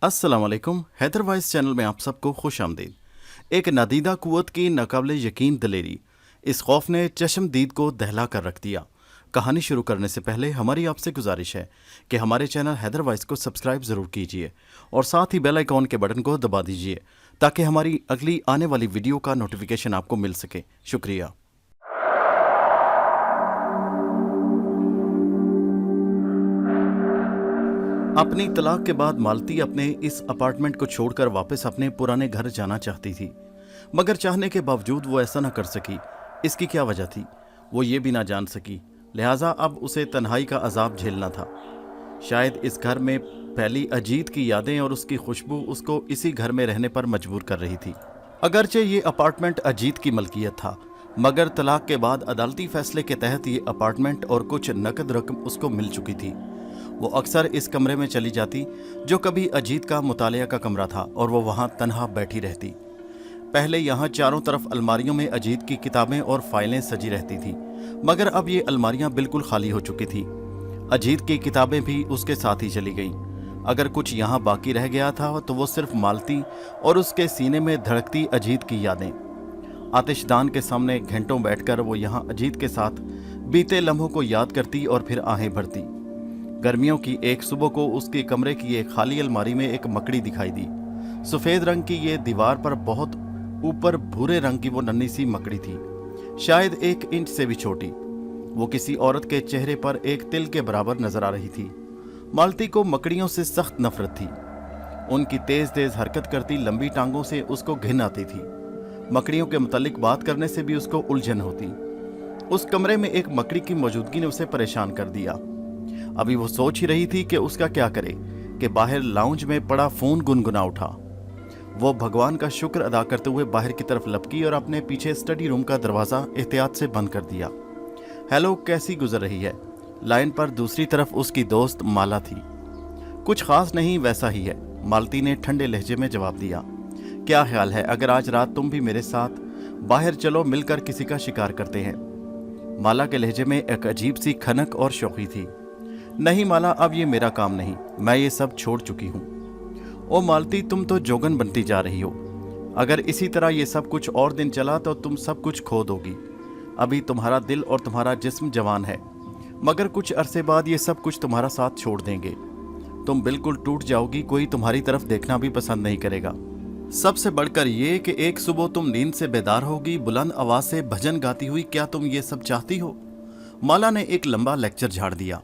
अस्सलाम वालेकुम। Haider voice channel में आप सबको खुश आमदीद। एक नादीदा कुव्वत की नाकाबिले यकीन दलेरी, इस खौफ ने चश्मदीद को दहला कर रख दिया। कहानी शुरू करने से पहले हमारी आपसे गुजारिश है कि हमारे चैनल हैदर वॉइस को सब्सक्राइब ज़रूर कीजिए और साथ ही बेल आइकॉन के बटन को दबा दीजिए ताकि हमारी अगली आने वाली वीडियो का नोटिफिकेशन आपको मिल सके। शुक्रिया। अपनी तलाक के बाद मालती अपने इस अपार्टमेंट को छोड़कर वापस अपने पुराने घर जाना चाहती थी, मगर चाहने के बावजूद वो ऐसा न कर सकी। इसकी क्या वजह थी वो ये भी ना जान सकी, लिहाजा अब उसे तन्हाई का अजाब झेलना था। शायद इस घर में फैली अजीत की यादें और उसकी खुशबू उसको इसी घर में रहने पर मजबूर कर रही थी। अगरचे ये अपार्टमेंट अजीत की मलकियत था, मगर तलाक के बाद अदालती फैसले के तहत ये अपार्टमेंट और कुछ नकद रकम उसको मिल चुकी थी। वो अक्सर इस कमरे में चली जाती जो कभी अजीत का मुतालिया का कमरा था और वो वहाँ तन्हा बैठी रहती। पहले यहाँ चारों तरफ अलमारियों में अजीत की किताबें और फाइलें सजी रहती थी, मगर अब ये अलमारियाँ बिल्कुल खाली हो चुकी थी। अजीत की किताबें भी उसके साथ ही चली गईं। अगर कुछ यहाँ बाकी रह गया था तो वो सिर्फ मालती और उसके सीने में धड़कती अजीत की यादें। आतिशदान के सामने घंटों बैठकर वो यहाँ अजीत के साथ बीते लम्हों को याद करती और फिर आहें भरती। गर्मियों की एक सुबह को उसके कमरे की एक खाली अलमारी में एक मकड़ी दिखाई दी। सफ़ेद रंग की ये दीवार पर बहुत ऊपर भूरे रंग की वो नन्ही सी मकड़ी थी, शायद 1 इंच से भी छोटी। वो किसी औरत के चेहरे पर एक तिल के बराबर नजर आ रही थी। मालती को मकड़ियों से सख्त नफरत थी। उनकी तेज तेज हरकत करती लंबी टांगों से उसको घिन आती थी। मकड़ियों के मुतालिक बात करने से भी उसको उलझन होती। उस कमरे में एक मकड़ी की मौजूदगी ने उसे परेशान कर दिया। अभी वो सोच ही रही थी कि उसका क्या करे कि बाहर लाउंज में पड़ा फोन गुनगुना उठा। वो भगवान का शुक्र अदा करते हुए बाहर की तरफ लपकी और अपने पीछे स्टडी रूम का दरवाज़ा एहतियात से बंद कर दिया। हेलो, कैसी गुजर रही है? लाइन पर दूसरी तरफ उसकी दोस्त माला थी। कुछ खास नहीं, वैसा ही है, मालती ने ठंडे लहजे में जवाब दिया। क्या ख्याल है अगर आज रात तुम भी मेरे साथ बाहर चलो, मिलकर किसी का शिकार करते हैं? माला के लहजे में एक अजीब सी खनक और शौकी थी। नहीं माला, अब ये मेरा काम नहीं, मैं ये सब छोड़ चुकी हूँ। ओ मालती, तुम तो जोगन बनती जा रही हो। अगर इसी तरह ये सब कुछ और दिन चला तो तुम सब कुछ खो दोगी। अभी तुम्हारा दिल और तुम्हारा जिस्म जवान है, मगर कुछ अरसे बाद ये सब कुछ तुम्हारा साथ छोड़ देंगे। तुम बिल्कुल टूट जाओगी, कोई तुम्हारी तरफ देखना भी पसंद नहीं करेगा। सबसे बढ़कर ये कि एक सुबह तुम नींद से बेदार होगी, बुलंद आवाज से भजन गाती हुई। क्या तुम ये सब चाहती हो? माला ने एक लंबा लेक्चर झाड़ दिया।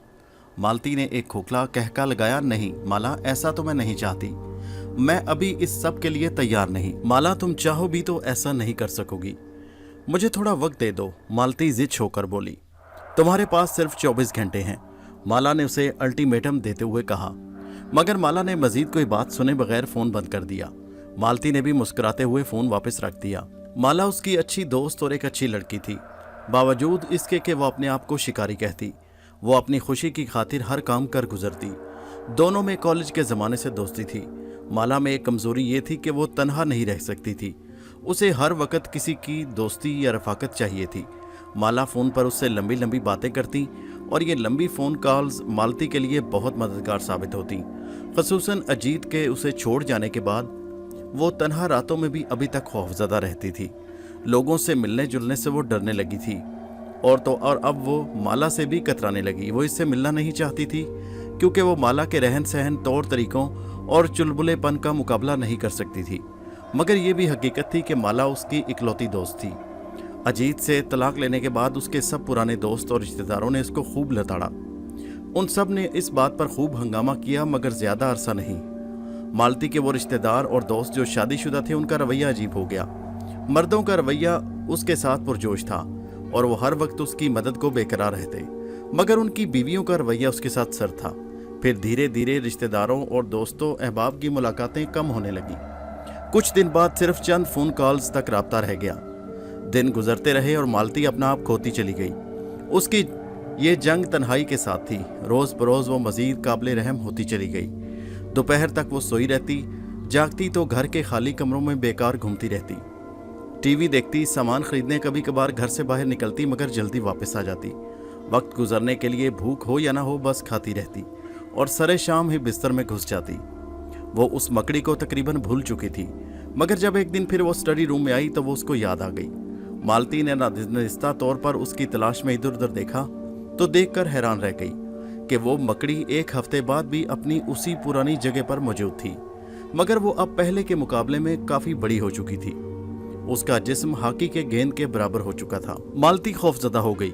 मालती ने एक खोखला कहका लगाया। नहीं माला, ऐसा तो मैं नहीं चाहती। मैं अभी इस सब के लिए तैयार नहीं। माला, तुम चाहो भी तो ऐसा नहीं कर सकोगी। मुझे थोड़ा वक्त दे दो, मालती जिद होकर बोली। तुम्हारे पास सिर्फ 24 घंटे हैं, माला ने उसे अल्टीमेटम देते हुए कहा। मगर माला ने मजीद कोई बात सुने बगैर फोन बंद कर दिया। मालती ने भी मुस्कुराते हुए फोन वापस रख दिया। माला उसकी अच्छी दोस्त और एक अच्छी लड़की थी, बावजूद इसके कि वो अपने आप को शिकारी कहती। वो अपनी खुशी की खातिर हर काम कर गुजरती। दोनों में कॉलेज के ज़माने से दोस्ती थी। माला में एक कमज़ोरी ये थी कि वो तन्हा नहीं रह सकती थी। उसे हर वक्त किसी की दोस्ती या रफ़ाकत चाहिए थी। माला फ़ोन पर उससे लंबी लंबी बातें करती और ये लंबी फ़ोन कॉल्स मालती के लिए बहुत मददगार साबित होती। ख़ुसूसन अजीत के उसे छोड़ जाने के बाद वो तन्हा रातों में भी अभी तक खौफज़दा रहती थी। लोगों से मिलने जुलने से वो डरने लगी थी और अब वो माला से भी कतराने लगी। वो इससे मिलना नहीं चाहती थी क्योंकि वो माला के रहन सहन, तौर तरीकों और चुलबुलेपन का मुकाबला नहीं कर सकती थी। मगर ये भी हकीकत थी कि माला उसकी इकलौती दोस्त थी। अजीत से तलाक लेने के बाद उसके सब पुराने दोस्त और रिश्तेदारों ने इसको खूब लताड़ा। उन सब ने इस बात पर खूब हंगामा किया, मगर ज़्यादा अरसा नहीं। मालती के वो रिश्तेदार और दोस्त जो शादीशुदा थे, उनका रवैया अजीब हो गया। मर्दों का रवैया उसके साथ पुरजोश था और वो हर वक्त उसकी मदद को बेकरार रहते, मगर उनकी बीवियों का रवैया उसके साथ सर था। फिर धीरे धीरे रिश्तेदारों और दोस्तों अहबाब की मुलाकातें कम होने लगी। कुछ दिन बाद सिर्फ चंद फ़ोन कॉल्स तक राब्ता रह गया। दिन गुजरते रहे और मालती अपना आप खोती चली गई। उसकी ये जंग तन्हाई के साथ थी। रोज़ बरोज़ वो मज़ीद काबिल रहम होती चली गई। दोपहर तक वो सोई रहती, जागती तो घर के खाली कमरों में बेकार घूमती रहती। टीवी देखती, सामान खरीदने कभी कभार घर से बाहर निकलती, मगर जल्दी वापस आ जाती। वक्त गुजरने के लिए भूख हो या ना हो बस खाती रहती और सरे शाम ही बिस्तर में घुस जाती। वो उस मकड़ी को तकरीबन भूल चुकी थी, मगर जब एक दिन फिर वो स्टडी रूम में आई तो वो उसको याद आ गई। मालती ने नादिस्ता तौर पर उसकी तलाश में इधर उधर देखा तो देखकर हैरान रह गई कि वो मकड़ी एक हफ्ते बाद भी अपनी उसी पुरानी जगह पर मौजूद थी, मगर वो अब पहले के मुकाबले में काफी बड़ी हो चुकी थी। उसका जिस्म हॉकी के गेंद के बराबर हो चुका था। मालती खौफजदा हो गई।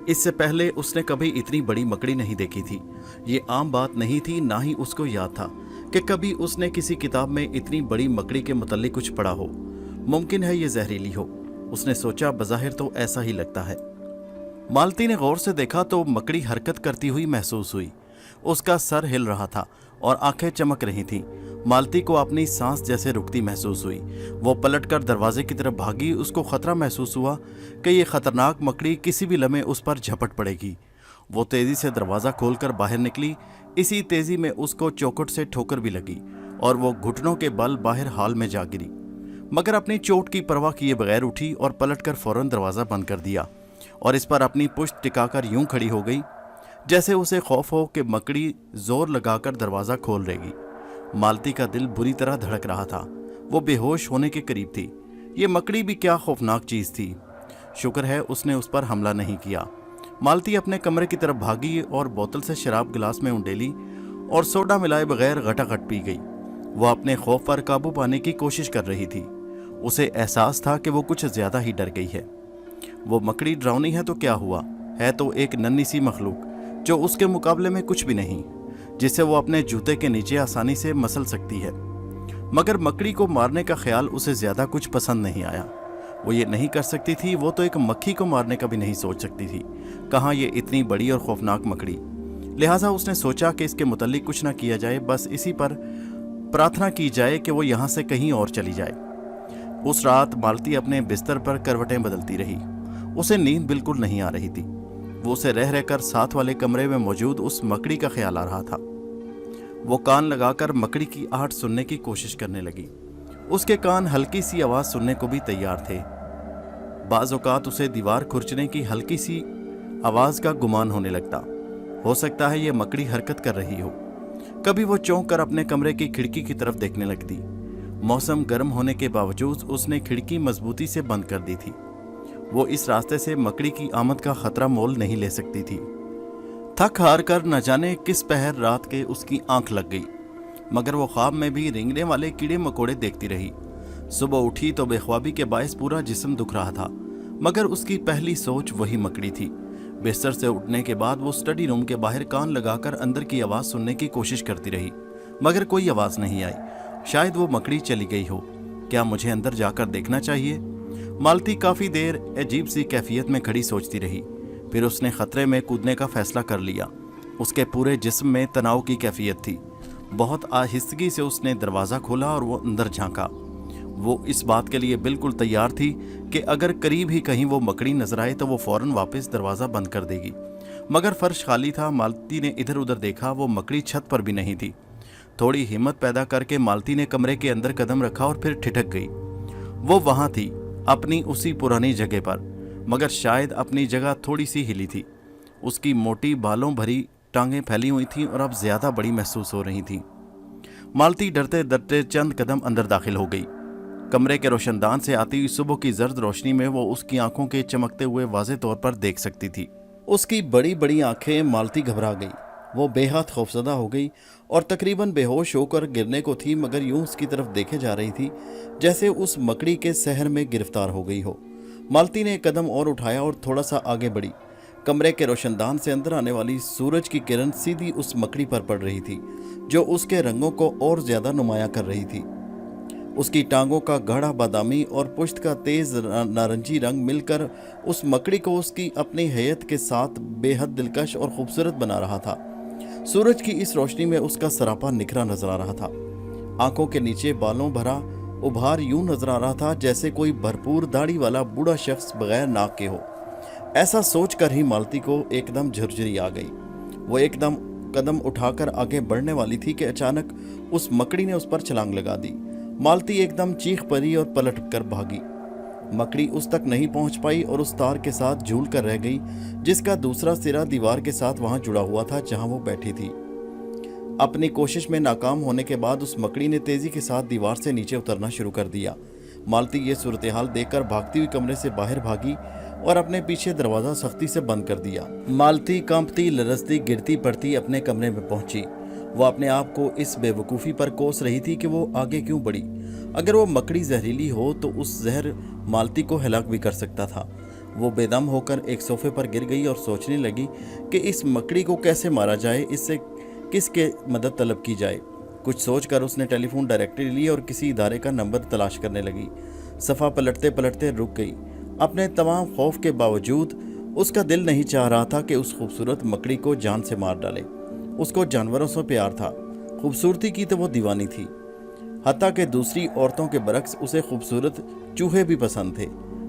इससे पहले उसने कभी इतनी बड़ी मकड़ी नहीं देखी थी। ये आम बात नहीं थी, ना ही उसको याद था कि कभी उसने किसी किताब में इतनी बड़ी मकड़ी के मुतल्लिक कुछ पढ़ा हो। मुमकिन है ये जहरीली हो, उसने सोचा। बज़ाहिर तो ऐसा ही लगता है। मालती ने गौर से देखा तो मकड़ी हरकत करती हुई महसूस हुई। उसका सर हिल रहा था और आंखें चमक रही थीं। मालती को अपनी सांस जैसे रुकती महसूस हुई। वो पलटकर दरवाजे की तरफ भागी। उसको खतरा महसूस हुआ कि ये खतरनाक मकड़ी किसी भी लम्हे उस पर झपट पड़ेगी। वो तेजी से दरवाज़ा खोलकर बाहर निकली। इसी तेजी में उसको चौखट से ठोकर भी लगी और वो घुटनों के बल बाहर हॉल में जा गिरी, मगर अपनी चोट की परवाह किए बगैर उठी और पलटकर फौरन दरवाज़ा बंद कर दिया और इस पर अपनी पुश्त टिकाकर यूं खड़ी हो गई जैसे उसे खौफ हो कि मकड़ी जोर लगाकर दरवाज़ा खोल देगी। मालती का दिल बुरी तरह धड़क रहा था। वो बेहोश होने के करीब थी। ये मकड़ी भी क्या खौफनाक चीज़ थी। शुक्र है उसने उस पर हमला नहीं किया। मालती अपने कमरे की तरफ भागी और बोतल से शराब गिलास में उंडेली और सोडा मिलाए बगैर घटाघट पी गई। वो अपने खौफ पर काबू पाने की कोशिश कर रही थी। उसे एहसास था कि वो कुछ ज़्यादा ही डर गई है। वो मकड़ी डरावनी है तो क्या हुआ, है तो एक नन्ही सी मखलूक जो उसके मुकाबले में कुछ भी नहीं, जिसे वो अपने जूते के नीचे आसानी से मसल सकती है। मगर मकड़ी को मारने का ख्याल उसे ज़्यादा कुछ पसंद नहीं आया। वो ये नहीं कर सकती थी। वो तो एक मक्खी को मारने का भी नहीं सोच सकती थी, कहाँ ये इतनी बड़ी और खौफनाक मकड़ी। लिहाजा उसने सोचा कि इसके मुतल्लिक कुछ ना किया जाए, बस इसी पर प्रार्थना की जाए कि वो यहाँ से कहीं और चली जाए। उस रात मालती अपने बिस्तर पर करवटें बदलती रही। उसे नींद बिल्कुल नहीं आ रही थी। वो उसे रह रहकर साथ वाले कमरे में मौजूद उस मकड़ी का ख्याल आ रहा था। वो कान लगाकर मकड़ी की आहट सुनने की कोशिश करने लगी। उसके कान हल्की सी आवाज़ सुनने को भी तैयार थे। बाज़ औक़ात उसे दीवार खुरचने की हल्की सी आवाज़ का गुमान होने लगता। हो सकता है ये मकड़ी हरकत कर रही हो। कभी वो चौंक कर अपने कमरे की खिड़की की तरफ देखने लगती। मौसम गर्म होने के बावजूद उसने खिड़की मजबूती से बंद कर दी थी। वो इस रास्ते से मकड़ी की आमद का खतरा मोल नहीं ले सकती थी। थक हार कर न जाने किस पहर रात के उसकी आंख लग गई, मगर वो ख्वाब में भी रेंगने वाले कीड़े मकोड़े देखती रही। सुबह उठी तो बेख्वाबी के बायस पूरा जिस्म दुख रहा था, मगर उसकी पहली सोच वही मकड़ी थी। बिस्तर से उठने के बाद वो स्टडी रूम के बाहर कान लगाकर अंदर की आवाज़ सुनने की कोशिश करती रही, मगर कोई आवाज़ नहीं आई। शायद वो मकड़ी चली गई हो। क्या मुझे अंदर जाकर देखना चाहिए? मालती काफ़ी देर अजीब सी कैफियत में खड़ी सोचती रही। फिर उसने खतरे में कूदने का फैसला कर लिया। उसके पूरे जिस्म में तनाव की कैफियत थी। बहुत आहिस्तगी से उसने दरवाज़ा खोला और वो अंदर झांका। वो इस बात के लिए बिल्कुल तैयार थी कि अगर करीब ही कहीं वो मकड़ी नजर आए तो वो फौरन वापस दरवाज़ा बंद कर देगी, मगर फर्श खाली था। मालती ने इधर उधर देखा, वो मकड़ी छत पर भी नहीं थी। थोड़ी हिम्मत पैदा करके मालती ने कमरे के अंदर कदम रखा और फिर ठिठक गई। वो वहाँ थी, अपनी उसी पुरानी जगह पर, मगर शायद अपनी जगह थोड़ी सी हिली थी। उसकी मोटी बालों भरी टांगें फैली हुई थीं और अब ज़्यादा बड़ी महसूस हो रही थीं। मालती डरते डरते चंद कदम अंदर दाखिल हो गई। कमरे के रोशनदान से आती हुई सुबह की जर्द रोशनी में वो उसकी आंखों के चमकते हुए वाज़े तौर पर देख सकती थी। उसकी बड़ी बड़ी आंखें। मालती घबरा गई। वो बेहद खौफजदा हो गई और तकरीबन बेहोश होकर गिरने को थी, मगर यूं उसकी तरफ देखे जा रही थी जैसे उस मकड़ी के सहर में गिरफ्तार हो गई हो। मालती ने एक कदम और उठाया और थोड़ा सा आगे बढ़ी। कमरे के रोशनदान से अंदर आने वाली सूरज की किरण सीधी उस मकड़ी पर पड़ रही थी, जो उसके रंगों को और ज़्यादा नुमाया कर रही थी। उसकी टांगों का गाढ़ा बादामी और पुश्त का तेज नारंगी रंग मिलकर उस मकड़ी को उसकी अपनी हैयत के साथ बेहद दिलकश और खूबसूरत बना रहा था। सूरज की इस रोशनी में उसका सरापा निखरा नजर आ रहा था। आंखों के नीचे बालों भरा उभार यूं नजर आ रहा था जैसे कोई भरपूर दाढ़ी वाला बूढ़ा शख्स बगैर नाक के हो। ऐसा सोचकर ही मालती को एकदम झुरझुरी आ गई। वो एकदम कदम उठाकर आगे बढ़ने वाली थी कि अचानक उस मकड़ी ने उस पर छलांग लगा दी। मालती एकदम चीख पड़ी और पलट कर भागी। मकड़ी उस तक नहीं पहुंच पाई और उस तार के साथ झूल कर रह गई जिसका दूसरा सिरा दीवार के साथ वहां जुड़ा हुआ था जहां वो बैठी थी। अपनी कोशिश में नाकाम होने के बाद उस मकड़ी ने तेजी के साथ दीवार से नीचे उतरना शुरू कर दिया। मालती ये सूरत हाल देखकर भागती हुई कमरे से बाहर भागी और अपने पीछे दरवाजा सख्ती से बंद कर दिया। मालती कांपती, लरजती, गिरती पड़ती अपने कमरे में पहुंची। वो अपने आप को इस बेवकूफ़ी पर कोस रही थी कि वो आगे क्यों बढ़ी। अगर वो मकड़ी जहरीली हो तो उस जहर मालती को हलाक भी कर सकता था। वो बेदम होकर एक सोफे पर गिर गई और सोचने लगी कि इस मकड़ी को कैसे मारा जाए, इससे किसके मदद तलब की जाए। कुछ सोचकर उसने टेलीफोन डायरेक्टरी ली और किसी इदारे का नंबर तलाश करने लगी। सफ़ा पलटते पलटते रुक गई। अपने तमाम खौफ के बावजूद उसका दिल नहीं चाह रहा था कि उस खूबसूरत मकड़ी को जान से मार डाले। उसको जानवरों से प्यार था, खूबसूरती की तो वो दीवानी थी। हत्ता कि दूसरी औरतों के बरक्स उसे खूबसूरत चूहे भी पसंद थे,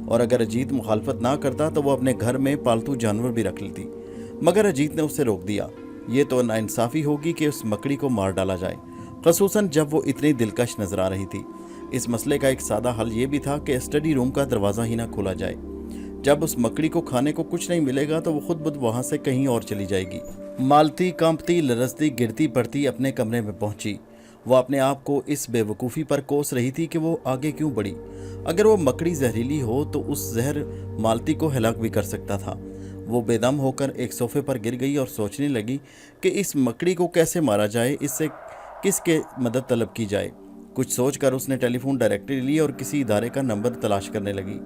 और अगर अजीत मुखालफत ना करता तो वो अपने घर में पालतू जानवर भी रख लेती। मगर अजीत ने उसे रोक दिया। ये तो नाइंसाफ़ी होगी कि उस मकड़ी को मार डाला जाए, ख़ुसूसन जब वो इतनी दिलकश नजर आ रही थी। इस मसले का एक सादा हल ये भी था कि स्टडी रूम का दरवाज़ा ही ना खोला जाए। जब उस मकड़ी को खाने को कुछ नहीं मिलेगा तो वो खुद बुद वहाँ से कहीं और चली जाएगी। मालती कांपती, लरजती, गिरती पड़ती अपने कमरे में पहुंची। वो अपने आप को इस बेवकूफ़ी पर कोस रही थी कि वो आगे क्यों बढ़ी। अगर वो मकड़ी जहरीली हो तो उस जहर मालती को हलाक भी कर सकता था। वो बेदम होकर एक सोफे पर गिर गई और सोचने लगी कि इस मकड़ी को कैसे मारा जाए, इससे किसके मदद तलब की जाए। कुछ सोचकर उसने टेलीफोन डायरेक्टरी ली और किसी इदारे का नंबर तलाश करने लगी।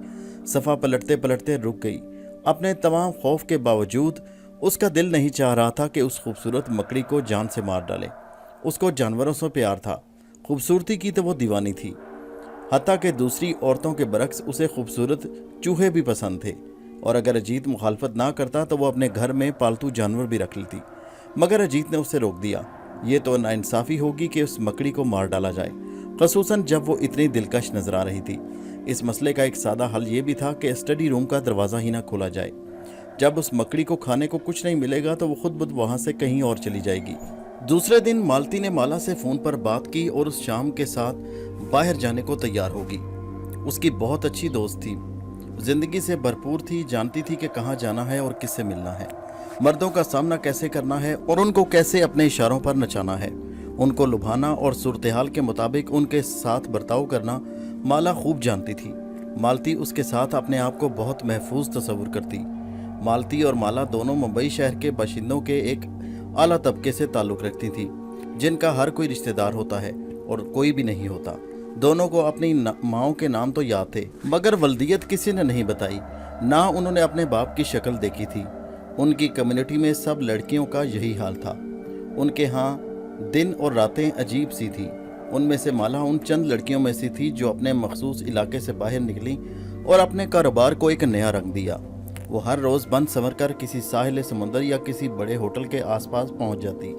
सफ़ा पलटते पलटते रुक गई। अपने तमाम खौफ के बावजूद उसका दिल नहीं चाह रहा था कि उस खूबसूरत मकड़ी को जान से मार डाले। उसको जानवरों से प्यार था, खूबसूरती की तो वो दीवानी थी। हत्ता कि दूसरी औरतों के बरक्स उसे खूबसूरत चूहे भी पसंद थे, और अगर अजीत मुखालफत ना करता तो वो अपने घर में पालतू जानवर भी रख लेती। मगर अजीत ने उसे रोक दिया। ये तो नाइंसाफ़ी होगी कि उस मकड़ी को मार डाला जाए, ख़ुसूसन जब वो इतनी दिलकश नजर आ रही थी। इस मसले का एक सादा हल ये भी था कि स्टडी रूम का दरवाज़ा ही ना खोला जाए। जब उस मकड़ी को खाने को कुछ नहीं मिलेगा तो वो खुद बुद वहाँ से कहीं और चली जाएगी। दूसरे दिन मालती ने माला से फ़ोन पर बात की और उस शाम के साथ बाहर जाने को तैयार होगी। उसकी बहुत अच्छी दोस्त थी, ज़िंदगी से भरपूर थी, जानती थी कि कहाँ जाना है और किससे मिलना है, मर्दों का सामना कैसे करना है और उनको कैसे अपने इशारों पर नचाना है, उनको लुभाना और सूरत-हाल के मुताबिक उनके साथ बर्ताव करना माला खूब जानती थी। मालती उसके साथ अपने आप को बहुत महफूज तस्वुर करती। मालती और माला दोनों मुंबई शहर के बाशिंदों के एक आला तबके से ताल्लुक़ रखती थी, जिनका हर कोई रिश्तेदार होता है और कोई भी नहीं होता। दोनों को अपनी माओं के नाम तो याद थे, मगर वल्दियत किसी ने नहीं बताई, ना उन्होंने अपने बाप की शक्ल देखी थी। उनकी कम्युनिटी में सब लड़कियों का यही हाल था। उनके यहाँ दिन और रातें अजीब सी थी। उनमें से माला उन चंद लड़कियों में से थी जो अपने मखसूस इलाके से बाहर निकली और अपने कारोबार को एक नया रंग दिया। वो हर रोज़ बंद संवर कर किसी साहिल समुंदर या किसी बड़े होटल के आसपास पहुंच जाती,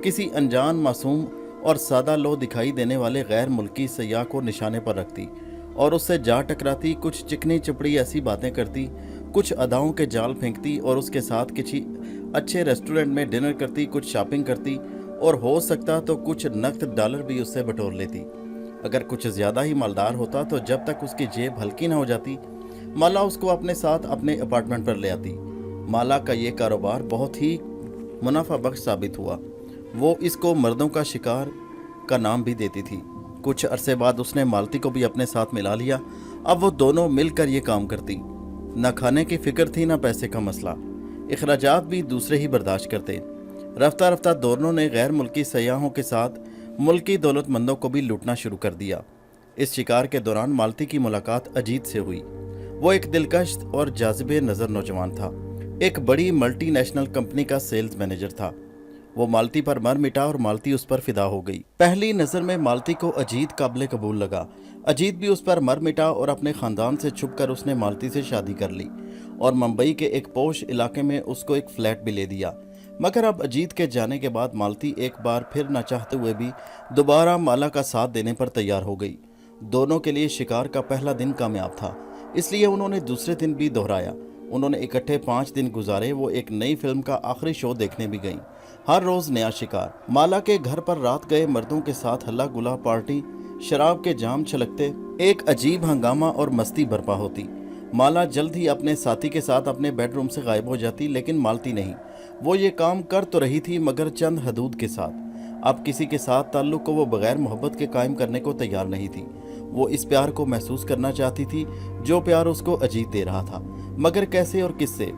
किसी अनजान, मासूम और सादा लो दिखाई देने वाले गैर मुल्की सयाह को निशाने पर रखती और उससे जा टकराती, कुछ चिकनी चपड़ी ऐसी बातें करती, कुछ अदाओं के जाल फेंकती और उसके साथ किसी अच्छे रेस्टोरेंट में डिनर करती, कुछ शॉपिंग करती और हो सकता तो कुछ नकद डॉलर भी उससे बटोर लेती। अगर कुछ ज़्यादा ही मालदार होता तो जब तक उसकी जेब हल्की न हो जाती, माला उसको अपने साथ अपने अपार्टमेंट पर ले आती। माला का ये कारोबार बहुत ही मुनाफा बख्श साबित हुआ। वो इसको मर्दों का शिकार का नाम भी देती थी। कुछ अरसे बाद उसने मालती को भी अपने साथ मिला लिया। अब वो दोनों मिलकर ये काम करती। न खाने की फिक्र थी, न पैसे का मसला। अखराजात भी दूसरे ही बर्दाश्त करते। रफ्ता रफ्ता दोनों ने गैर मुल्की सयाहों के साथ मुल्की दौलतमंदों को भी लूटना शुरू कर दिया। इस शिकार के दौरान मालती की मुलाकात अजीत से हुई। वो एक दिलकश और जाज़िबे नज़र नौजवान था। एक बड़ी मल्टीनेशनल कंपनी का सेल्स मैनेजर था। वो मालती पर मर मिटा और मालती उस पर फिदा हो गई। पहली नज़र में मालती को अजीत काबिल कबूल लगा। अजीत भी उस पर मर मिटा और अपने ख़ानदान से छुपकर उसने मालती से शादी कर ली और मुंबई के एक पोश इलाके में उसको एक फ्लैट भी ले दिया। मगर अब अजीत के जाने के बाद मालती एक बार फिर न चाहते हुए भी दोबारा माला का साथ देने पर तैयार हो गई। दोनों के लिए शिकार का पहला दिन कामयाब था, इसलिए उन्होंने दूसरे दिन भी दोहराया। उन्होंने इकट्ठे 5 दिन गुजारे। वो एक नई फिल्म का आखिरी शो देखने भी गईं। हर रोज़ नया शिकार। माला के घर पर रात गए मर्दों के साथ हल्ला गुला, पार्टी, शराब के जाम छलकते, एक अजीब हंगामा और मस्ती बर्पा होती। माला जल्द ही अपने साथी के साथ अपने बेडरूम से गायब हो जाती, लेकिन मालती नहीं। वो ये काम कर तो रही थी मगर चंद हदूद के साथ। अब किसी के साथ ताल्लुक को वो बगैर मोहब्बत के कायम करने को तैयार नहीं थी। वो इस प्यार को महसूस करना चाहती थी जो प्यार उसको अजीत दे रहा था, मगर कैसे और किससे?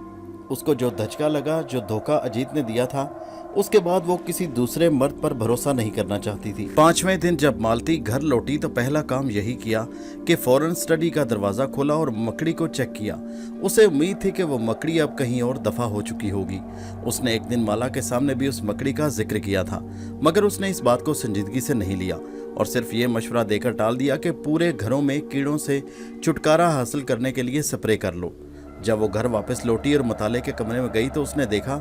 उसको जो धचका लगा, जो धोखा अजीत ने दिया था, उसके बाद वो किसी दूसरे मर्द पर भरोसा नहीं करना चाहती थी। 5वें दिन जब मालती घर लौटी तो पहला काम यही किया कि फौरन स्टडी का दरवाज़ा खोला और मकड़ी को चेक किया। उसे उम्मीद थी कि वो मकड़ी अब कहीं और दफ़ा हो चुकी होगी। उसने एक दिन माला के सामने भी उस मकड़ी का जिक्र किया था, मगर उसने इस बात को संजीदगी से नहीं लिया और सिर्फ ये मशवरा देकर टाल दिया कि पूरे घरों में कीड़ों से छुटकारा हासिल करने के लिए स्प्रे कर लो। जब वो घर वापस लौटी और मताले के कमरे में गई तो उसने देखा